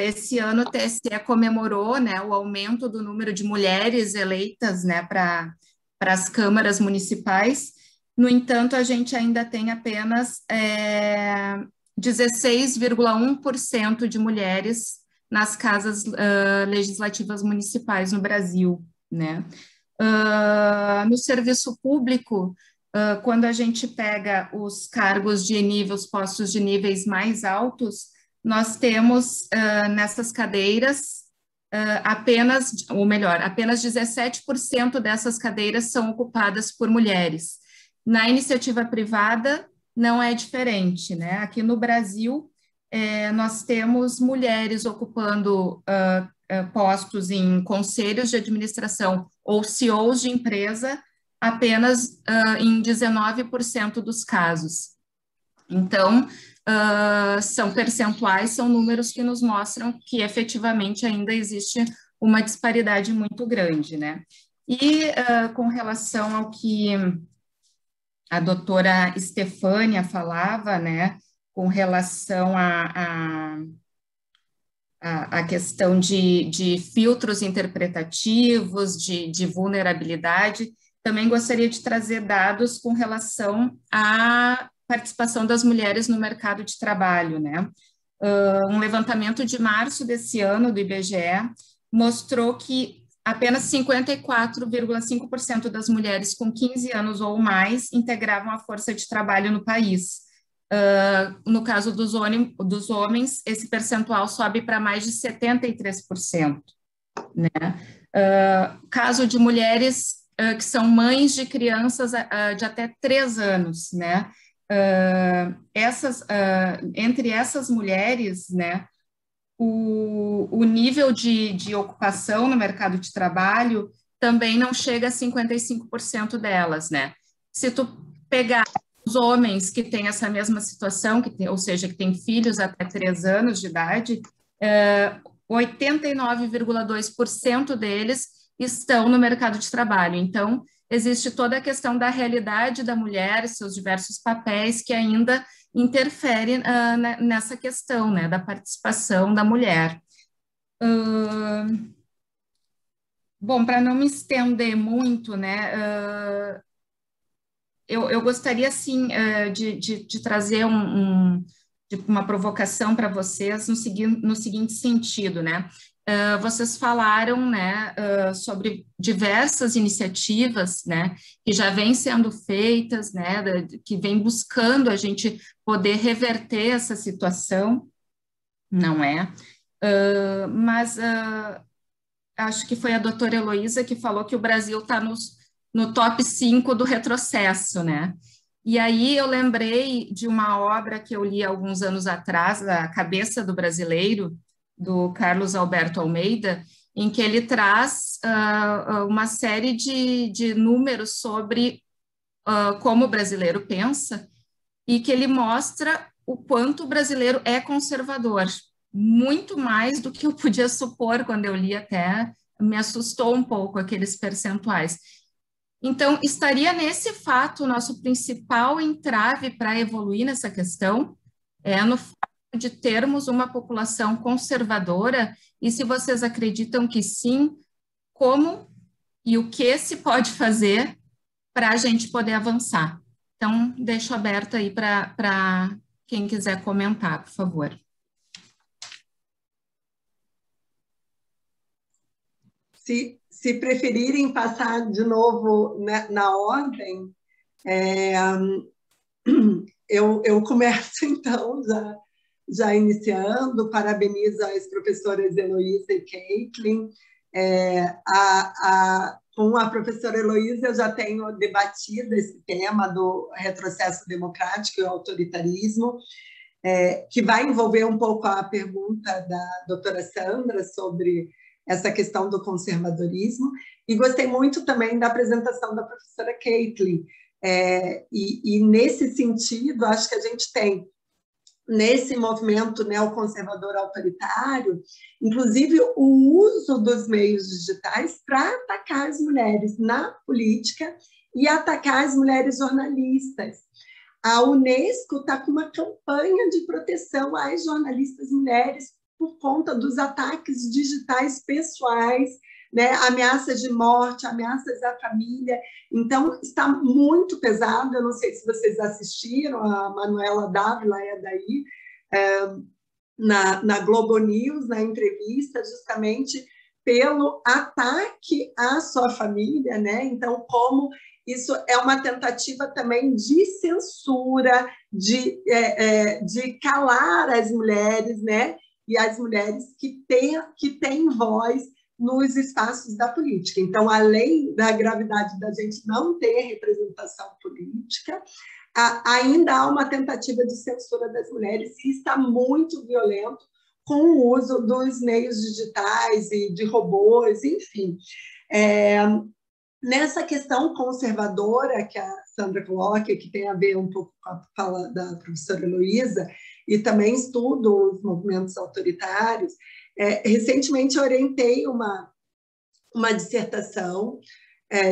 C: Esse ano o TSE comemorou, né, o aumento do número de mulheres eleitas, né, para as câmaras municipais. No entanto, a gente ainda tem apenas 16,1% de mulheres nas casas legislativas municipais no Brasil, né? No serviço público, quando a gente pega os cargos de nível, os postos de níveis mais altos, nós temos nessas cadeiras apenas 17% dessas cadeiras são ocupadas por mulheres. Na iniciativa privada, não é diferente, né? Aqui no Brasil, nós temos mulheres ocupando postos em conselhos de administração ou CEOs de empresa apenas em 19% dos casos. Então, são percentuais, são números que nos mostram que efetivamente ainda existe uma disparidade muito grande, né? E com relação ao que a doutora Estefânia falava, né, com relação a questão de filtros interpretativos, de vulnerabilidade, também gostaria de trazer dados com relação à participação das mulheres no mercado de trabalho, né? Um levantamento de março desse ano do IBGE mostrou que apenas 54,5% das mulheres com 15 anos ou mais integravam a força de trabalho no país. No caso dos homens, esse percentual sobe para mais de 73%. Né? Caso de mulheres que são mães de crianças de até 3 anos, né? Entre essas mulheres, né, o nível de ocupação no mercado de trabalho também não chega a 55% delas, né? Se tu pegar os homens que têm essa mesma situação, ou seja, que têm filhos até 3 anos de idade, 89,2% deles estão no mercado de trabalho. Então, existe toda a questão da realidade da mulher, seus diversos papéis, que ainda interferem nessa questão, né, da participação da mulher. Bom, para não me estender muito, né, eu gostaria, sim, de trazer uma provocação para vocês no seguinte sentido, né? Vocês falaram, né, sobre diversas iniciativas, né, que já vêm sendo feitas, né, que vêm buscando a gente poder reverter essa situação, não é? Mas acho que foi a doutora Heloísa que falou que o Brasil está no top 5 do retrocesso, né? E aí eu lembrei de uma obra que eu li alguns anos atrás, A Cabeça do Brasileiro, do Carlos Alberto Almeida, em que ele traz uma série de números sobre como o brasileiro pensa e que ele mostra o quanto o brasileiro é conservador, muito mais do que eu podia supor quando eu li, até me assustou um pouco aqueles percentuais. Então, estaria nesse fato o nosso principal entrave para evoluir nessa questão, no fato de termos uma população conservadora, e se vocês acreditam que sim, como e o que se pode fazer para a gente poder avançar. Então, deixo aberto aí para quem quiser comentar, por favor.
B: Se preferirem passar de novo na ordem, eu começo então já iniciando. Parabenizo as professoras Heloísa e Caitlin. Com a professora Heloísa eu já tenho debatido esse tema do retrocesso democrático e o autoritarismo, que vai envolver um pouco a pergunta da doutora Sandra sobre essa questão do conservadorismo, e gostei muito também da apresentação da professora Caitlin, e nesse sentido, acho que a gente tem, nesse movimento neoconservador autoritário, inclusive o uso dos meios digitais para atacar as mulheres na política e atacar as mulheres jornalistas. A Unesco está com uma campanha de proteção às jornalistas mulheres por conta dos ataques digitais pessoais, né? Ameaças de morte, ameaças à família. Então, está muito pesado. Eu não sei se vocês assistiram, a Manuela Dávila é daí, na Globo News, na entrevista, justamente pelo ataque à sua família, né? Então, como isso é uma tentativa também de censura, de calar as mulheres, né? E as mulheres que têm voz nos espaços da política. Então, além da gravidade da gente não ter representação política, ainda há uma tentativa de censura das mulheres, e está muito violento com o uso dos meios digitais e de robôs, enfim. Nessa questão conservadora que a Sandra coloca, que tem a ver um pouco com a fala da professora Heloísa, e também estudo os movimentos autoritários, recentemente eu orientei uma dissertação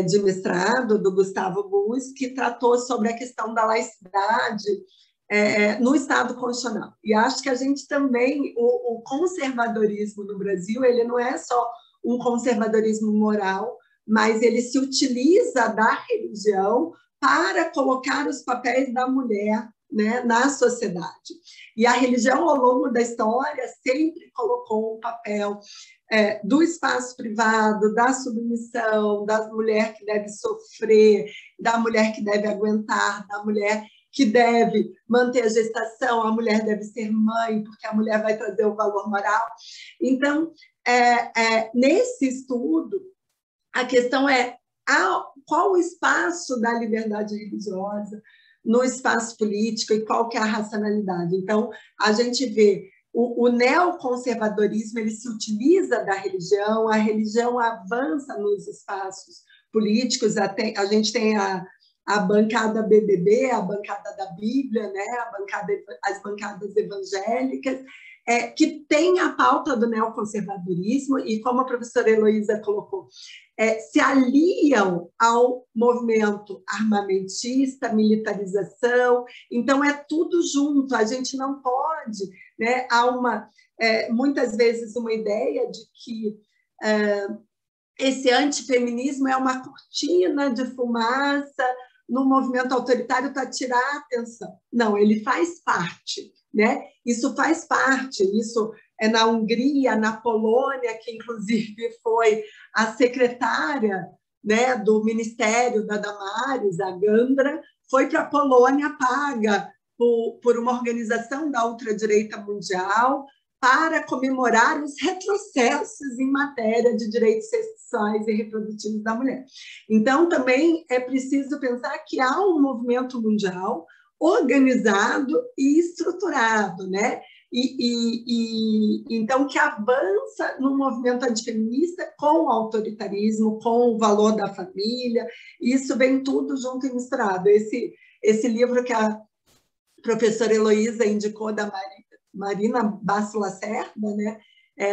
B: de mestrado do Gustavo Bus, que tratou sobre a questão da laicidade no Estado constitucional. E acho que a gente também, o conservadorismo no Brasil, ele não é só um conservadorismo moral, mas ele se utiliza da religião para colocar os papéis da mulher, né, na sociedade. E a religião, ao longo da história, sempre colocou um papel do espaço privado, da submissão, da mulher que deve sofrer, da mulher que deve aguentar, da mulher que deve manter a gestação, a mulher deve ser mãe, porque a mulher vai trazer o valor moral. Então, nesse estudo, a questão é qual o espaço da liberdade religiosa no espaço político e qual que é a racionalidade. Então, a gente vê o neoconservadorismo, ele se utiliza da religião, a religião avança nos espaços políticos, a gente tem a bancada BBB, a bancada da Bíblia, né? As bancadas evangélicas, que tem a pauta do neoconservadorismo e, como a professora Heloísa colocou, se aliam ao movimento armamentista, militarização. Então, é tudo junto. A gente não pode, né? Há muitas vezes uma ideia de que esse antifeminismo é uma cortina de fumaça no movimento autoritário para tirar a atenção. Não, ele faz parte, né? Isso faz parte, isso na Hungria, na Polônia, que inclusive foi a secretária, né, do Ministério da Damares, a Gandra, foi para a Polônia paga por uma organização da ultradireita mundial para comemorar os retrocessos em matéria de direitos sexuais e reprodutivos da mulher. Então, também é preciso pensar que há um movimento mundial organizado e estruturado, né? Então, que avança no movimento antifeminista com o autoritarismo, com o valor da família, isso vem tudo junto e misturado. Esse livro que a professora Heloísa indicou, da Marina Basso Lacerda, né,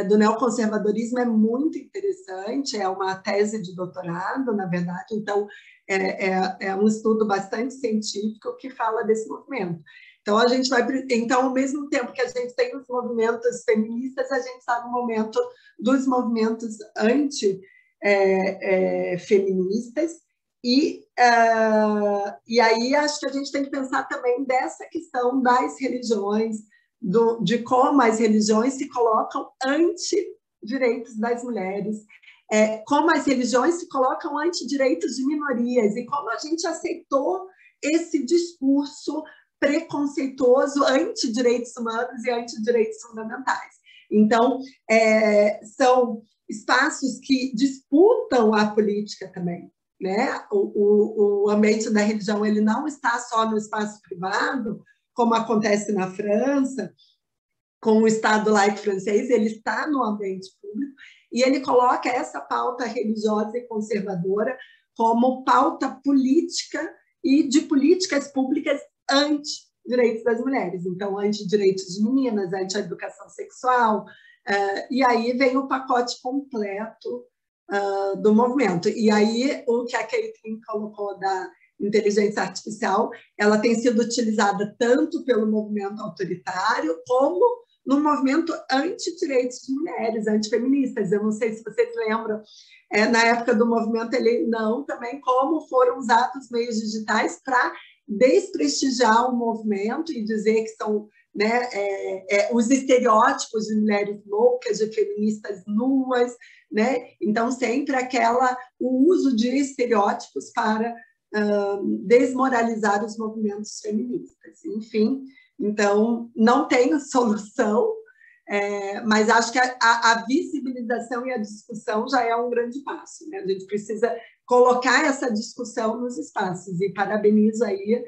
B: do neoconservadorismo, é muito interessante, é uma tese de doutorado, na verdade, então é um estudo bastante científico que fala desse movimento. Então, ao mesmo tempo que a gente tem os movimentos feministas, a gente está no momento dos movimentos anti-feministas, e aí acho que a gente tem que pensar também dessa questão das religiões, de como as religiões se colocam anti-direitos das mulheres, como as religiões se colocam anti-direitos de minorias, e como a gente aceitou esse discurso preconceituoso anti-direitos humanos e anti-direitos fundamentais. Então, são espaços que disputam a política também, né? O ambiente da religião, ele não está só no espaço privado, como acontece na França, com o Estado laico francês, ele está no ambiente público, e ele coloca essa pauta religiosa e conservadora como pauta política e de políticas públicas anti-direitos das mulheres. Então, anti-direitos de meninas, anti-educação sexual, e aí vem o pacote completo do movimento. E aí, o que a Caitlin colocou da inteligência artificial, ela tem sido utilizada tanto pelo movimento autoritário como no movimento anti-direitos de mulheres, antifeministas. Eu não sei se vocês lembram, na época do movimento Ele Não, também como foram usados os meios digitais para desprestigiar o movimento e dizer que são, né, os estereótipos de mulheres loucas, de feministas nuas, né? Então, sempre o uso de estereótipos para desmoralizar os movimentos feministas. Enfim, então, não tem solução, mas acho que a visibilização e a discussão já é um grande passo, né? A gente precisa colocar essa discussão nos espaços, e parabenizo aí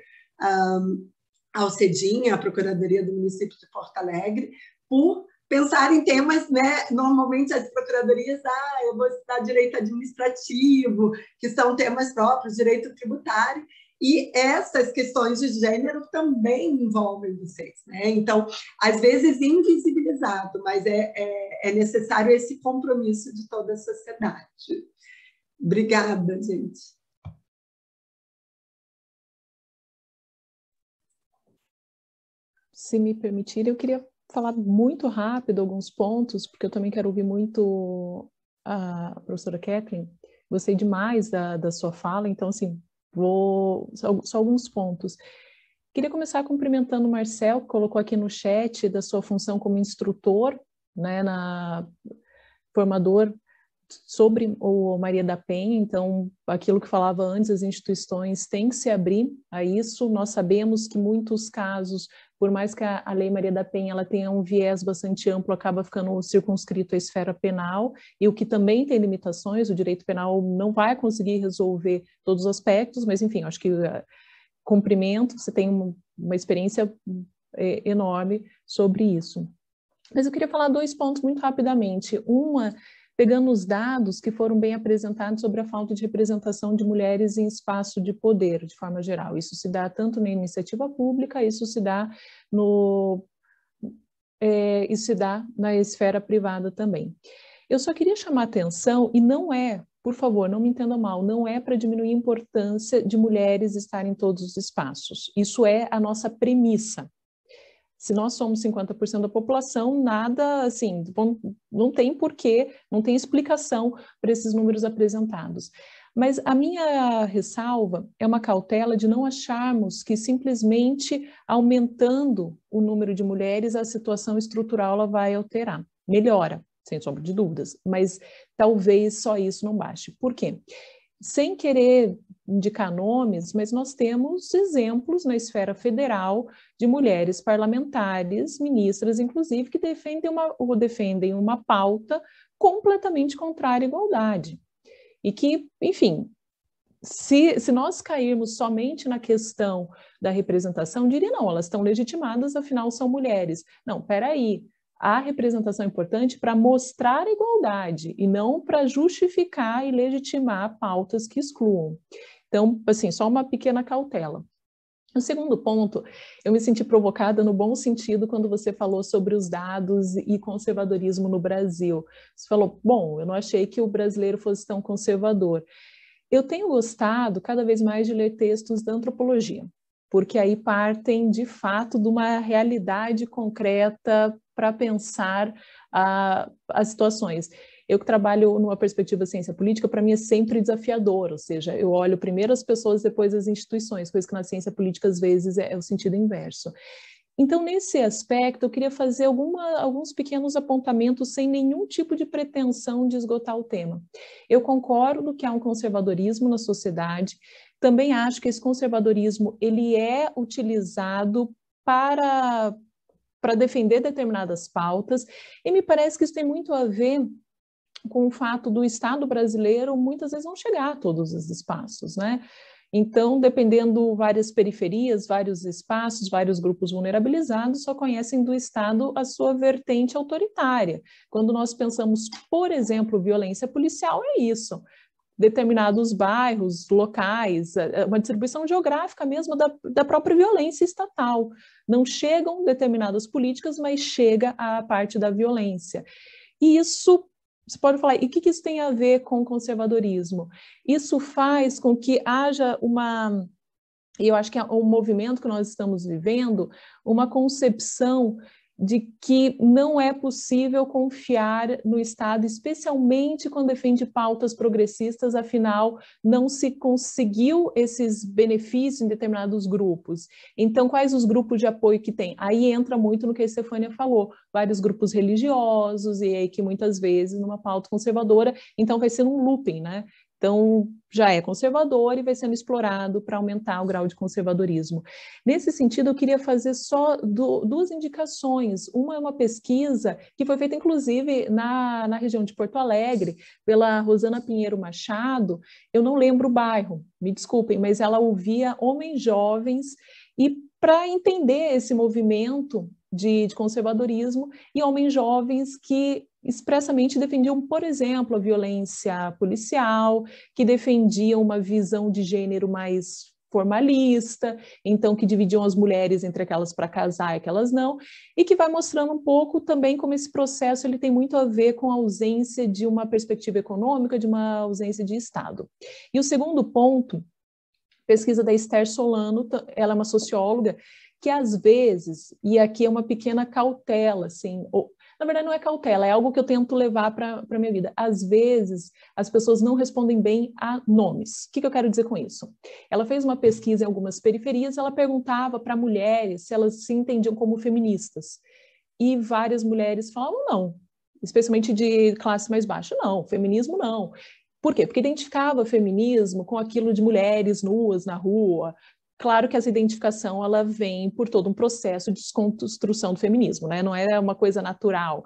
B: ao CEDIM, a Procuradoria do Município de Porto Alegre, por pensar em temas, né? Normalmente as procuradorias, eu vou estudar direito administrativo, que são temas próprios, direito tributário, e essas questões de gênero também envolvem vocês, né? Então, às vezes invisibilizado, mas é necessário esse compromisso de toda a sociedade. Obrigada, gente.
D: Se me permitir, eu queria falar muito rápido alguns pontos, porque eu também quero ouvir muito a professora Kathleen. Gostei demais da sua fala, então, assim, só alguns pontos. Queria começar cumprimentando o Marcel, que colocou aqui no chat da sua função como instrutor, né, formador sobre o Maria da Penha. Então, aquilo que falava antes, as instituições têm que se abrir a isso. Nós sabemos que muitos casos, por mais que a Lei Maria da Penha ela tenha um viés bastante amplo, acaba ficando circunscrito à esfera penal, e o que também tem limitações, o direito penal não vai conseguir resolver todos os aspectos, mas, enfim, acho que cumprimento, você tem uma experiência enorme sobre isso. Mas eu queria falar 2 pontos muito rapidamente. Uma, pegando os dados que foram bem apresentados sobre a falta de representação de mulheres em espaço de poder, de forma geral. Isso se dá tanto na iniciativa pública, isso se dá na esfera privada também. Eu só queria chamar a atenção, e não é, por favor, não me entenda mal, não é para diminuir a importância de mulheres estarem em todos os espaços. Isso é a nossa premissa. Se nós somos 50% da população, nada, assim, não tem porquê, não tem explicação para esses números apresentados. Mas a minha ressalva é uma cautela de não acharmos que simplesmente aumentando o número de mulheres, a situação estrutural ela vai alterar. Melhora, sem sombra de dúvidas, mas talvez só isso não baste. Por quê? Sem querer indicar nomes, mas nós temos exemplos na esfera federal de mulheres parlamentares, ministras, inclusive, que defendem uma pauta completamente contrária à igualdade. E que, enfim, se nós cairmos somente na questão da representação, diria, não, elas estão legitimadas, afinal são mulheres. Não, peraí. A representação é importante para mostrar a igualdade e não para justificar e legitimar pautas que excluam. Então, assim, só uma pequena cautela. O segundo ponto, eu me senti provocada no bom sentido quando você falou sobre os dados e conservadorismo no Brasil. Você falou, bom, eu não achei que o brasileiro fosse tão conservador. Eu tenho gostado cada vez mais de ler textos da antropologia, porque aí partem, de fato, de uma realidade concreta para pensar as situações. Eu que trabalho numa perspectiva de ciência política, para mim é sempre desafiador, ou seja, eu olho primeiro as pessoas, depois as instituições, coisa que na ciência política, às vezes, é o sentido inverso. Então, nesse aspecto, eu queria fazer alguns pequenos apontamentos sem nenhum tipo de pretensão de esgotar o tema. Eu concordo que há um conservadorismo na sociedade, também acho que esse conservadorismo ele é utilizado para defender determinadas pautas, e me parece que isso tem muito a ver com o fato do Estado brasileiro muitas vezes não chegar a todos os espaços, né? Então, dependendo várias periferias, vários espaços, vários grupos vulnerabilizados só conhecem do Estado a sua vertente autoritária. Quando nós pensamos, por exemplo, violência policial, é isso. Determinados bairros, locais, uma distribuição geográfica mesmo da própria violência estatal. Não chegam determinadas políticas, mas chega a parte da violência. E isso, você pode falar, e o que isso tem a ver com conservadorismo? Isso faz com que haja uma e eu acho que é o movimento que nós estamos vivendo, uma concepção de que não é possível confiar no Estado, especialmente quando defende pautas progressistas, afinal, não se conseguiu esses benefícios em determinados grupos. Então, quais os grupos de apoio que tem? Aí entra muito no que a Estefânia falou, vários grupos religiosos, e aí que muitas vezes, numa pauta conservadora, então vai ser um looping, né? Então, já é conservador e vai sendo explorado para aumentar o grau de conservadorismo. Nesse sentido, eu queria fazer só duas indicações. Uma é uma pesquisa que foi feita, inclusive, na região de Porto Alegre, pela Rosana Pinheiro Machado. Eu não lembro o bairro, me desculpem, mas ela ouvia homens jovens, e para entender esse movimento de conservadorismo, e homens jovens que expressamente defendiam, por exemplo, a violência policial, que defendiam uma visão de gênero mais formalista, então que dividiam as mulheres entre aquelas para casar e aquelas não, e que vai mostrando um pouco também como esse processo ele tem muito a ver com a ausência de uma perspectiva econômica, de uma ausência de Estado. E o segundo ponto, pesquisa da Esther Solano, ela é uma socióloga, que às vezes, e aqui é uma pequena cautela, assim, na verdade não é cautela, é algo que eu tento levar para a minha vida. Às vezes, as pessoas não respondem bem a nomes. O que eu quero dizer com isso? Ela fez uma pesquisa em algumas periferias, ela perguntava para mulheres se elas se entendiam como feministas. E várias mulheres falavam não, especialmente de classe mais baixa. Não, feminismo não. Por quê? Porque identificava feminismo com aquilo de mulheres nuas na rua. Claro que essa identificação ela vem por todo um processo de desconstrução do feminismo, né? Não é uma coisa natural.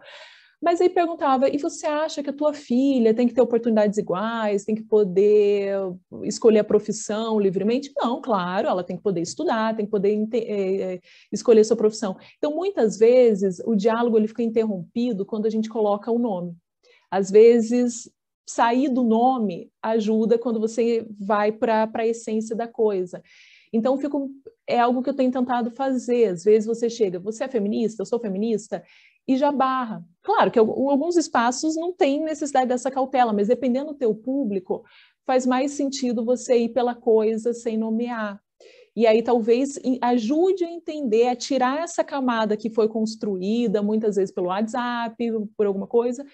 D: Mas aí perguntava, e você acha que a tua filha tem que ter oportunidades iguais, tem que poder escolher a profissão livremente? Não, claro, ela tem que poder estudar, tem que poder escolher sua profissão. Então, muitas vezes, o diálogo ele fica interrompido quando a gente coloca o nome. Às vezes, sair do nome ajuda quando você vai para a essência da coisa. Então, é algo que eu tenho tentado fazer. Às vezes você chega, você é feminista? Eu sou feminista? E já barra. Claro que alguns espaços não tem necessidade dessa cautela, mas dependendo do teu público, faz mais sentido você ir pela coisa sem nomear. E aí talvez ajude a entender, a tirar essa camada que foi construída, muitas vezes pelo WhatsApp, por alguma coisa,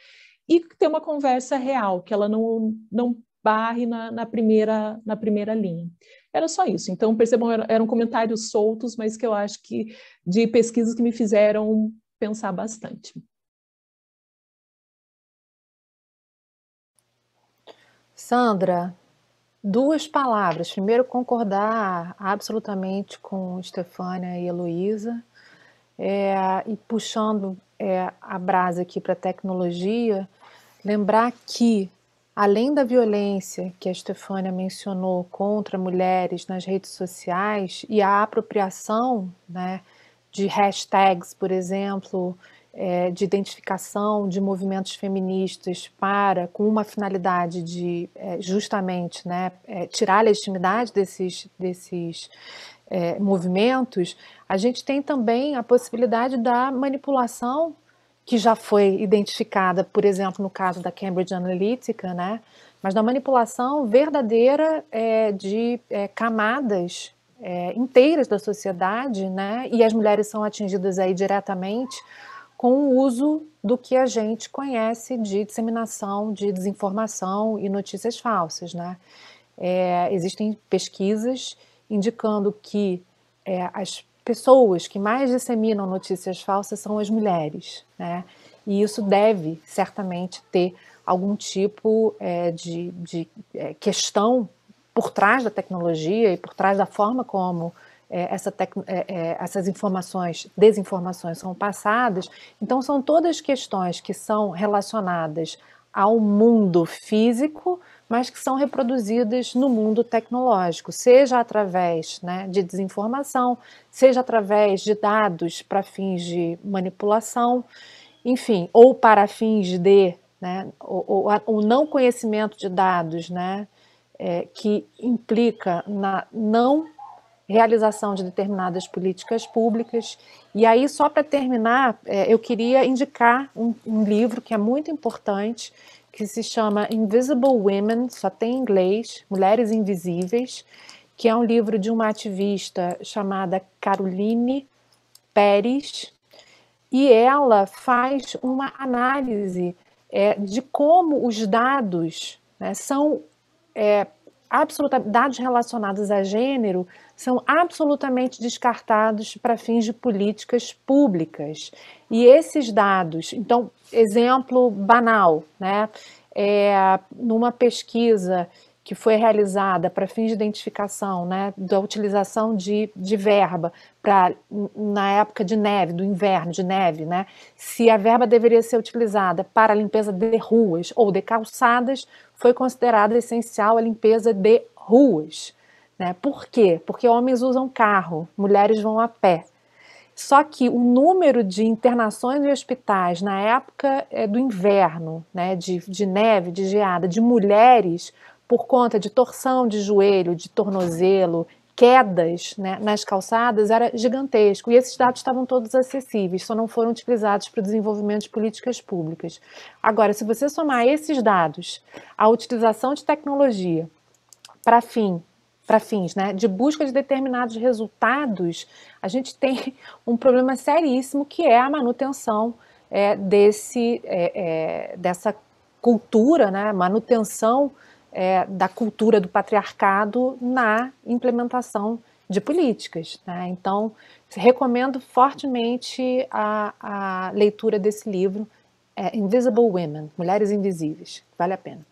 D: e ter uma conversa real, que ela não barre na primeira linha. Era só isso. Então, percebam, eram comentários soltos, mas que eu acho que de pesquisas que me fizeram pensar bastante.
E: Sandra, duas palavras. Primeiro, concordar absolutamente com Estefânia e Heloísa, e puxando a brasa aqui para a tecnologia, lembrar que, além da violência que a Estefânia mencionou contra mulheres nas redes sociais e a apropriação, né, de hashtags, por exemplo, de identificação de movimentos feministas com uma finalidade de justamente, né, tirar a legitimidade desses movimentos, a gente tem também a possibilidade da manipulação que já foi identificada, por exemplo, no caso da Cambridge Analytica, né? Mas da manipulação verdadeira de camadas inteiras da sociedade, né? E as mulheres são atingidas aí diretamente com o uso do que a gente conhece de disseminação de desinformação e notícias falsas, né? Existem pesquisas indicando que as pessoas que mais disseminam notícias falsas são as mulheres, né? E isso deve certamente ter algum tipo de questão por trás da tecnologia e por trás da forma como essas desinformações são passadas. Então, são todas questões que são relacionadas ao mundo físico, mas que são reproduzidas no mundo tecnológico, seja através, né, de desinformação, seja através de dados para fins de manipulação, enfim, ou para fins de, né, o não conhecimento de dados, né, que implica na não realização de determinadas políticas públicas. E aí, só para terminar, eu queria indicar um livro que é muito importante, que se chama Invisible Women, só tem em inglês, Mulheres Invisíveis, que é um livro de uma ativista chamada Caroline Pérez, e ela faz uma análise de como os dados, né, são dados relacionados a gênero são absolutamente descartados para fins de políticas públicas. E esses dados, então, exemplo banal, né, numa pesquisa que foi realizada para fins de identificação, né, da utilização de verba na época de neve, do inverno, de neve, né, se a verba deveria ser utilizada para a limpeza de ruas ou de calçadas, foi considerada essencial a limpeza de ruas. Né? Por quê? Porque homens usam carro, mulheres vão a pé. Só que o número de internações em hospitais na época do inverno, né, de neve, de geada, de mulheres por conta de torção de joelho, de tornozelo, quedas, né, nas calçadas, era gigantesco. E esses dados estavam todos acessíveis, só não foram utilizados para o desenvolvimento de políticas públicas. Agora, se você somar esses dados à utilização de tecnologia para fins, né, de busca de determinados resultados, a gente tem um problema seríssimo, que é a manutenção dessa cultura, né, manutenção da cultura do patriarcado na implementação de políticas. Né? Então, recomendo fortemente a leitura desse livro, Invisible Women, Mulheres Invisíveis. Vale a pena.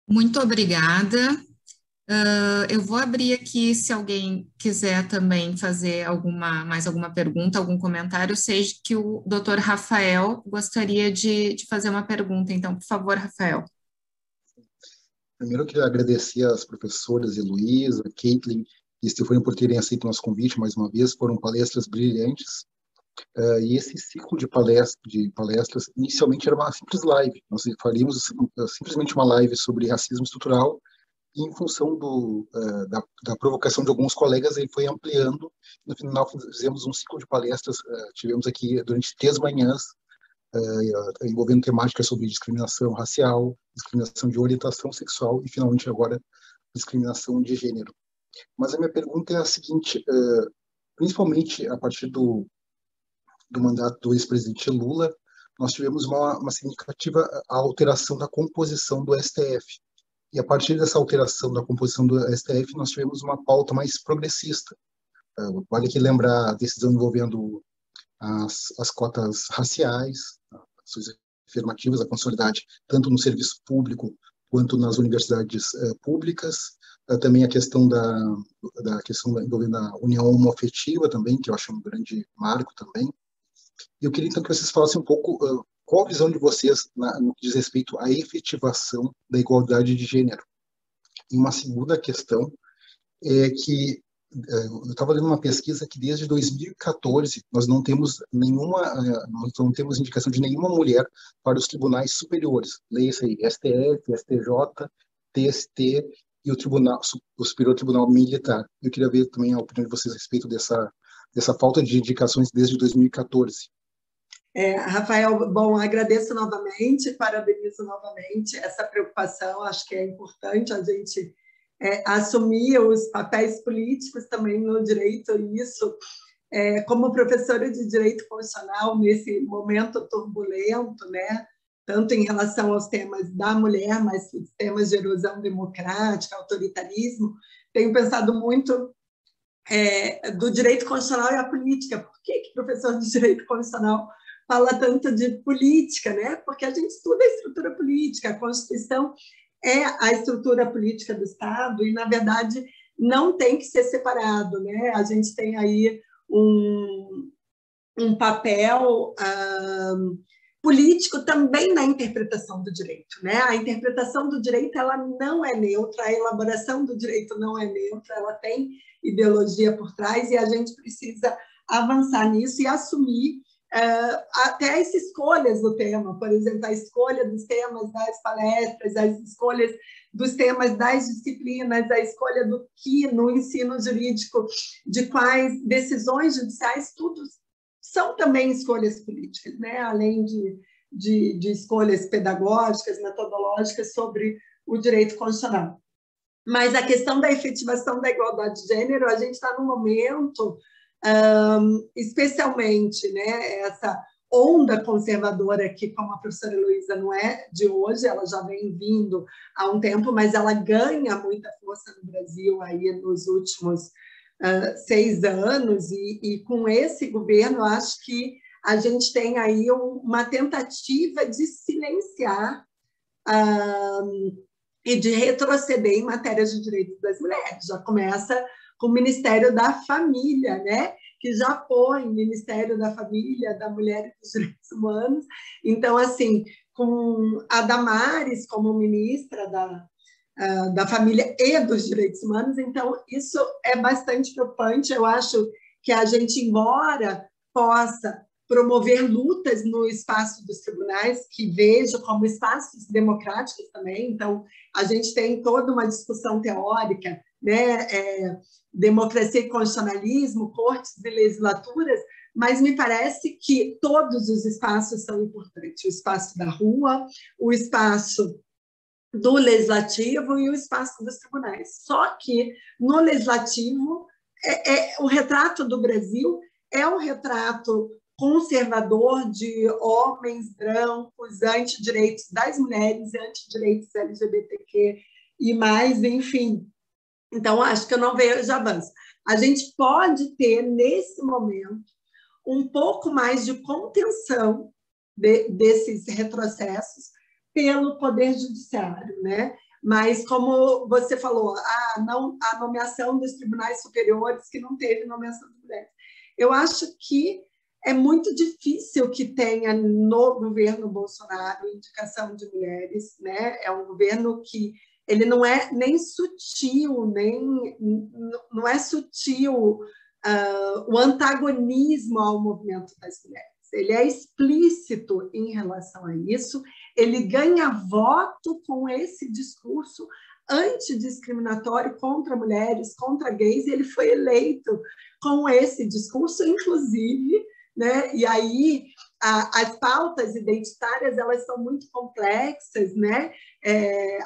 C: Muito obrigada. Eu vou abrir aqui, se alguém quiser também fazer mais alguma pergunta, algum comentário. Sei que o Dr. Rafael gostaria de fazer uma pergunta, então, por favor, Rafael.
F: Primeiro, eu queria agradecer às professoras Heloísa, Caitlin e Stefania por terem aceito o nosso convite mais uma vez. Foram palestras brilhantes. E esse ciclo de palestras, inicialmente era uma simples live. Nós faríamos simplesmente uma live sobre racismo estrutural, e em função da provocação de alguns colegas, ele foi ampliando. No final, fizemos um ciclo de palestras, tivemos aqui durante 3 manhãs, envolvendo temáticas sobre discriminação racial, discriminação de orientação sexual e, finalmente, agora, discriminação de gênero. Mas a minha pergunta é a seguinte, principalmente a partir do mandato do ex-presidente Lula, nós tivemos uma significativa alteração da composição do STF. E a partir dessa alteração da composição do STF, nós tivemos uma pauta mais progressista. Vale aqui lembrar a decisão envolvendo as cotas raciais, ações afirmativas, a consolidade, tanto no serviço público quanto nas universidades públicas. Também a questão da questão envolvendo a união homoafetiva também, que eu acho um grande marco também. Eu queria, então, que vocês falassem um pouco qual a visão de vocês no que diz respeito à efetivação da igualdade de gênero. E uma segunda questão é que eu estava lendo uma pesquisa que desde 2014 nós não temos indicação de nenhuma mulher para os tribunais superiores. Leia-se aí, STF, STJ, TST e o Superior Tribunal Militar. Eu queria ver também a opinião de vocês a respeito dessa falta de indicações desde 2014.
B: Rafael, bom, agradeço novamente, parabenizo novamente essa preocupação. Acho que é importante a gente assumir os papéis políticos também no direito, e isso, como professora de direito constitucional, nesse momento turbulento, né, tanto em relação aos temas da mulher, mas os temas de erosão democrática, autoritarismo, tenho pensado muito do direito constitucional e a política. Por que professor de direito constitucional fala tanto de política, né? Porque a gente estuda a estrutura política, a Constituição é a estrutura política do Estado e, na verdade, não tem que ser separado, né? A gente tem aí um papel político também na interpretação do direito, né? A interpretação do direito, ela não é neutra, a elaboração do direito não é neutra, ela tem ideologia por trás, e a gente precisa avançar nisso e assumir até as escolhas do tema, por exemplo, a escolha dos temas das palestras, as escolhas dos temas das disciplinas, a escolha do que no ensino jurídico, de quais decisões judiciais, tudo são também escolhas políticas, né? Além de escolhas pedagógicas, metodológicas sobre o direito constitucional. Mas a questão da efetivação da igualdade de gênero, a gente está num momento, especialmente, né, essa onda conservadora que, como a professora Heloísa, não é de hoje, ela já vem vindo há um tempo, mas ela ganha muita força no Brasil aí nos últimos 6 anos, e com esse governo, acho que a gente tem aí uma tentativa de silenciar e de retroceder em matérias de direitos das mulheres. Já começa com o Ministério da Família, né? Que já põe Ministério da Família, da Mulher e dos Direitos Humanos. Então, assim, com a Damares como ministra da Família e dos Direitos Humanos, então isso é bastante preocupante. Eu acho que a gente, embora possa promover lutas no espaço dos tribunais, que vejo como espaços democráticos também, então a gente tem toda uma discussão teórica, né, democracia e constitucionalismo, cortes e legislaturas, mas me parece que todos os espaços são importantes, o espaço da rua, o espaço do legislativo e o espaço dos tribunais. Só que no legislativo, o retrato do Brasil é um retrato conservador de homens brancos, antidireitos das mulheres, antidireitos LGBTQ e mais, enfim. Então, acho que eu não vejo avanço. A gente pode ter, nesse momento, um pouco mais de contenção desses retrocessos pelo Poder Judiciário, né? Mas, como você falou, a nomeação dos tribunais superiores, que não teve nomeação de mulheres. Eu acho que é muito difícil que tenha no governo Bolsonaro indicação de mulheres, né? É um governo que ele não é nem sutil, não é sutil o antagonismo ao movimento das mulheres. Ele é explícito em relação a isso, ele ganha voto com esse discurso antidiscriminatório contra mulheres, contra gays, e ele foi eleito com esse discurso, inclusive, né? E aí as pautas identitárias, elas são muito complexas, né?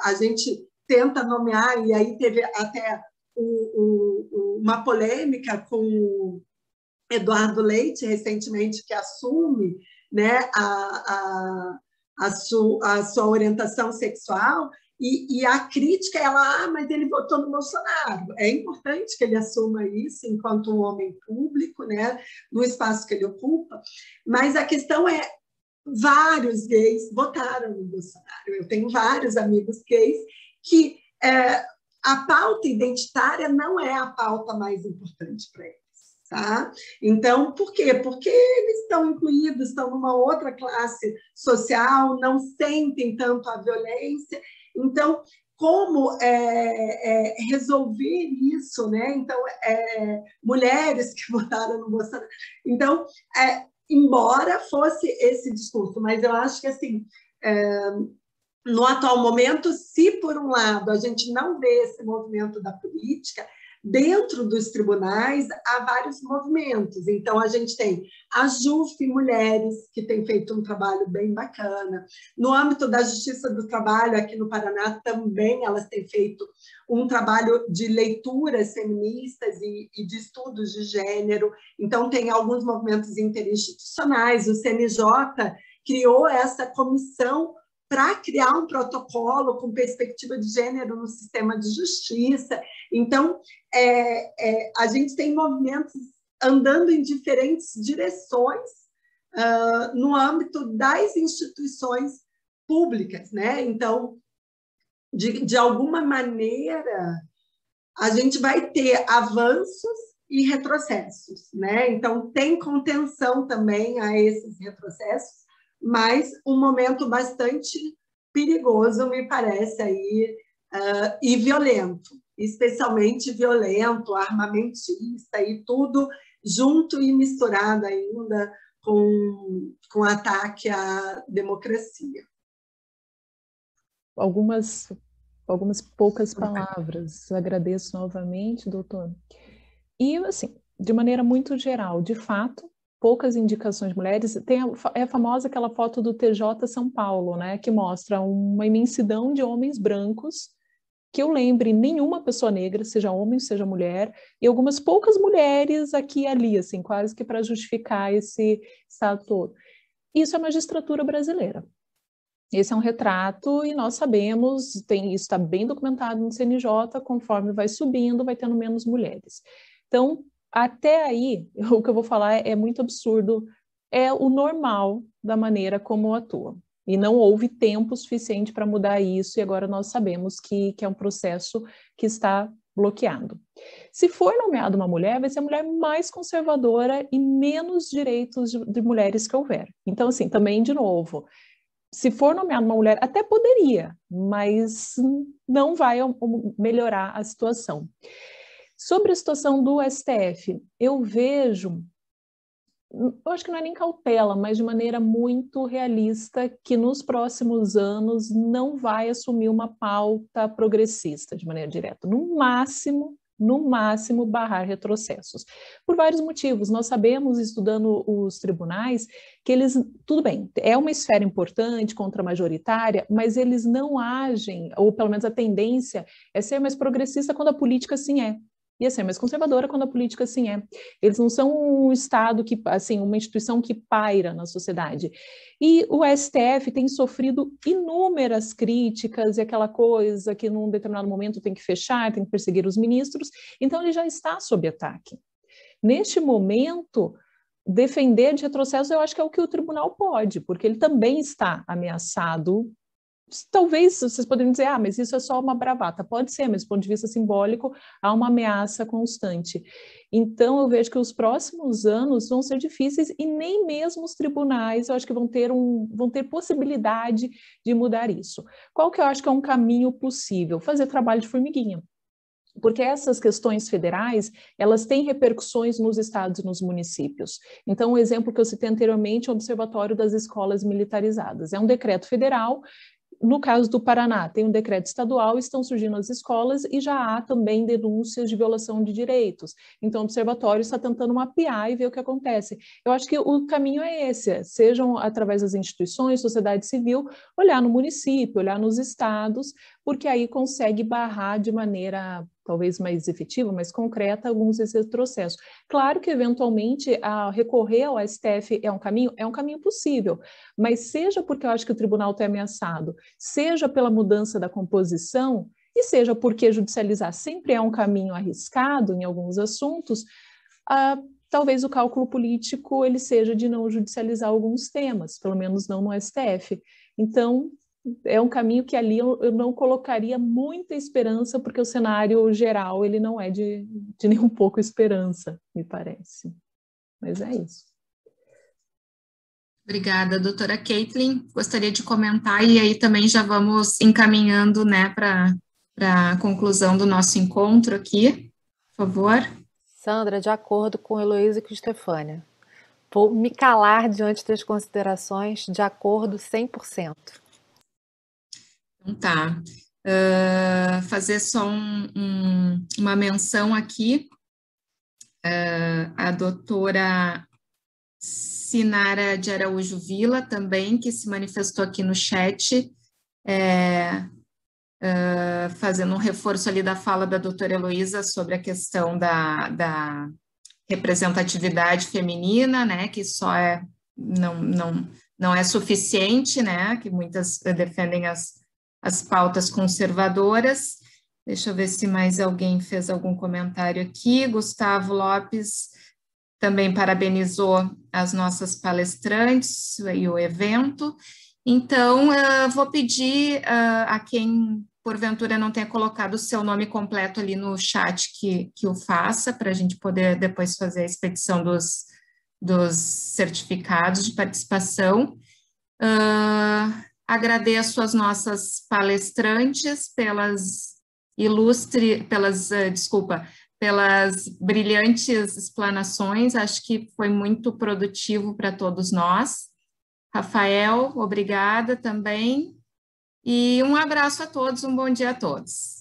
B: A gente tenta nomear, e aí teve até uma polêmica com Eduardo Leite, recentemente, que assume, né, a sua orientação sexual, e a crítica é mas ele votou no Bolsonaro. É importante que ele assuma isso enquanto um homem público, né, no espaço que ele ocupa, mas a questão é, vários gays votaram no Bolsonaro. Eu tenho vários amigos gays que a pauta identitária não é a pauta mais importante para eles. Tá? Então, por quê? Porque eles estão incluídos, estão numa outra classe social, não sentem tanto a violência. Então, como resolver isso, né? Então, mulheres que votaram no Bolsonaro. Então, embora fosse esse discurso, mas eu acho que, assim, no atual momento, se por um lado a gente não vê esse movimento da política, dentro dos tribunais há vários movimentos. Então, a gente tem a JUF Mulheres, que tem feito um trabalho bem bacana. No âmbito da Justiça do Trabalho, aqui no Paraná, também elas têm feito um trabalho de leituras feministas e de estudos de gênero. Então, tem alguns movimentos interinstitucionais. O CNJ criou essa comissão para criar um protocolo com perspectiva de gênero no sistema de justiça. Então, a gente tem movimentos andando em diferentes direções no âmbito das instituições públicas, né? Então, de alguma maneira, a gente vai ter avanços e retrocessos, né? Então, tem contenção também a esses retrocessos, mas um momento bastante perigoso, me parece, aí, e violento, especialmente violento, armamentista e tudo junto e misturado ainda com ataque à democracia.
D: Algumas poucas palavras. Agradeço novamente, doutor. E, assim, de maneira muito geral, de fato, poucas indicações de mulheres. É famosa aquela foto do TJ São Paulo, né, que mostra uma imensidão de homens brancos que eu lembre nenhuma pessoa negra, seja homem, seja mulher, e algumas poucas mulheres aqui e ali, assim, quase que para justificar esse estado todo. Isso é a magistratura brasileira. Esse é um retrato e nós sabemos, isso está bem documentado no CNJ, conforme vai subindo, vai tendo menos mulheres. Então, até aí, o que eu vou falar é muito absurdo, é o normal da maneira como atua. E não houve tempo suficiente para mudar isso, e agora nós sabemos que é um processo que está bloqueado. Se for nomeada uma mulher, vai ser a mulher mais conservadora e menos direitos de mulheres que houver. Então, assim, também, de novo, se for nomeada uma mulher, até poderia, mas não vai melhorar a situação. Sobre a situação do STF, eu acho que não é nem cautela, mas de maneira muito realista, que nos próximos anos não vai assumir uma pauta progressista de maneira direta. No máximo, barrar retrocessos. Por vários motivos. Nós sabemos, estudando os tribunais, que eles, tudo bem, é uma esfera importante, contra-majoritária, mas eles não agem, ou pelo menos a tendência é ser mais progressista quando a política assim é. E a ser mais conservadora quando a política assim é. Eles não são um Estado que, assim, uma instituição que paira na sociedade. E o STF tem sofrido inúmeras críticas e aquela coisa que num determinado momento tem que fechar, tem que perseguir os ministros, então ele já está sob ataque. Neste momento, defender de retrocesso eu acho que é o que o tribunal pode, porque ele também está ameaçado. Talvez vocês poderiam dizer, mas isso é só uma bravata. Pode ser, mas do ponto de vista simbólico, há uma ameaça constante. Então, eu vejo que os próximos anos vão ser difíceis e nem mesmo os tribunais, eu acho que vão ter possibilidade de mudar isso. Qual que eu acho que é um caminho possível? Fazer trabalho de formiguinha. Porque essas questões federais, elas têm repercussões nos estados e nos municípios. Então, o exemplo que eu citei anteriormente é o Observatório das Escolas Militarizadas. É um decreto federal. No caso do Paraná, tem um decreto estadual, estão surgindo as escolas e já há também denúncias de violação de direitos. Então, o observatório está tentando mapear e ver o que acontece. Eu acho que o caminho é esse, sejam através das instituições, sociedade civil, olhar no município, olhar nos estados, porque aí consegue barrar de maneira talvez mais efetiva, mais concreta, alguns desses retrocessos. Claro que, eventualmente, recorrer ao STF é um caminho possível, mas seja porque eu acho que o tribunal está ameaçado, seja pela mudança da composição, e seja porque judicializar sempre é um caminho arriscado em alguns assuntos, talvez o cálculo político ele seja de não judicializar alguns temas, pelo menos não no STF. Então, é um caminho que ali eu não colocaria muita esperança, porque o cenário geral ele não é de nem um pouco esperança, me parece. Mas é isso.
C: Obrigada, doutora Caitlin. Gostaria de comentar, e aí também já vamos encaminhando, né, para a conclusão do nosso encontro aqui, por favor.
E: Sandra, de acordo com Heloísa e com Estefânia, vou me calar diante das considerações, de acordo 100%.
C: Então tá, fazer só uma menção aqui, a doutora Sinara de Araújo Vila também, que se manifestou aqui no chat, fazendo um reforço ali da fala da doutora Heloísa sobre a questão da representatividade feminina, né, que só não é suficiente, né, que muitas defendem as pautas conservadoras. Deixa eu ver se mais alguém fez algum comentário aqui. Gustavo Lopes também parabenizou as nossas palestrantes e o evento. Então, vou pedir a quem, porventura, não tenha colocado o seu nome completo ali no chat que o faça, para a gente poder depois fazer a expedição dos certificados de participação. Agradeço as nossas palestrantes pelas brilhantes explanações, acho que foi muito produtivo para todos nós. Rafael, obrigada também, e um abraço a todos, um bom dia a todos.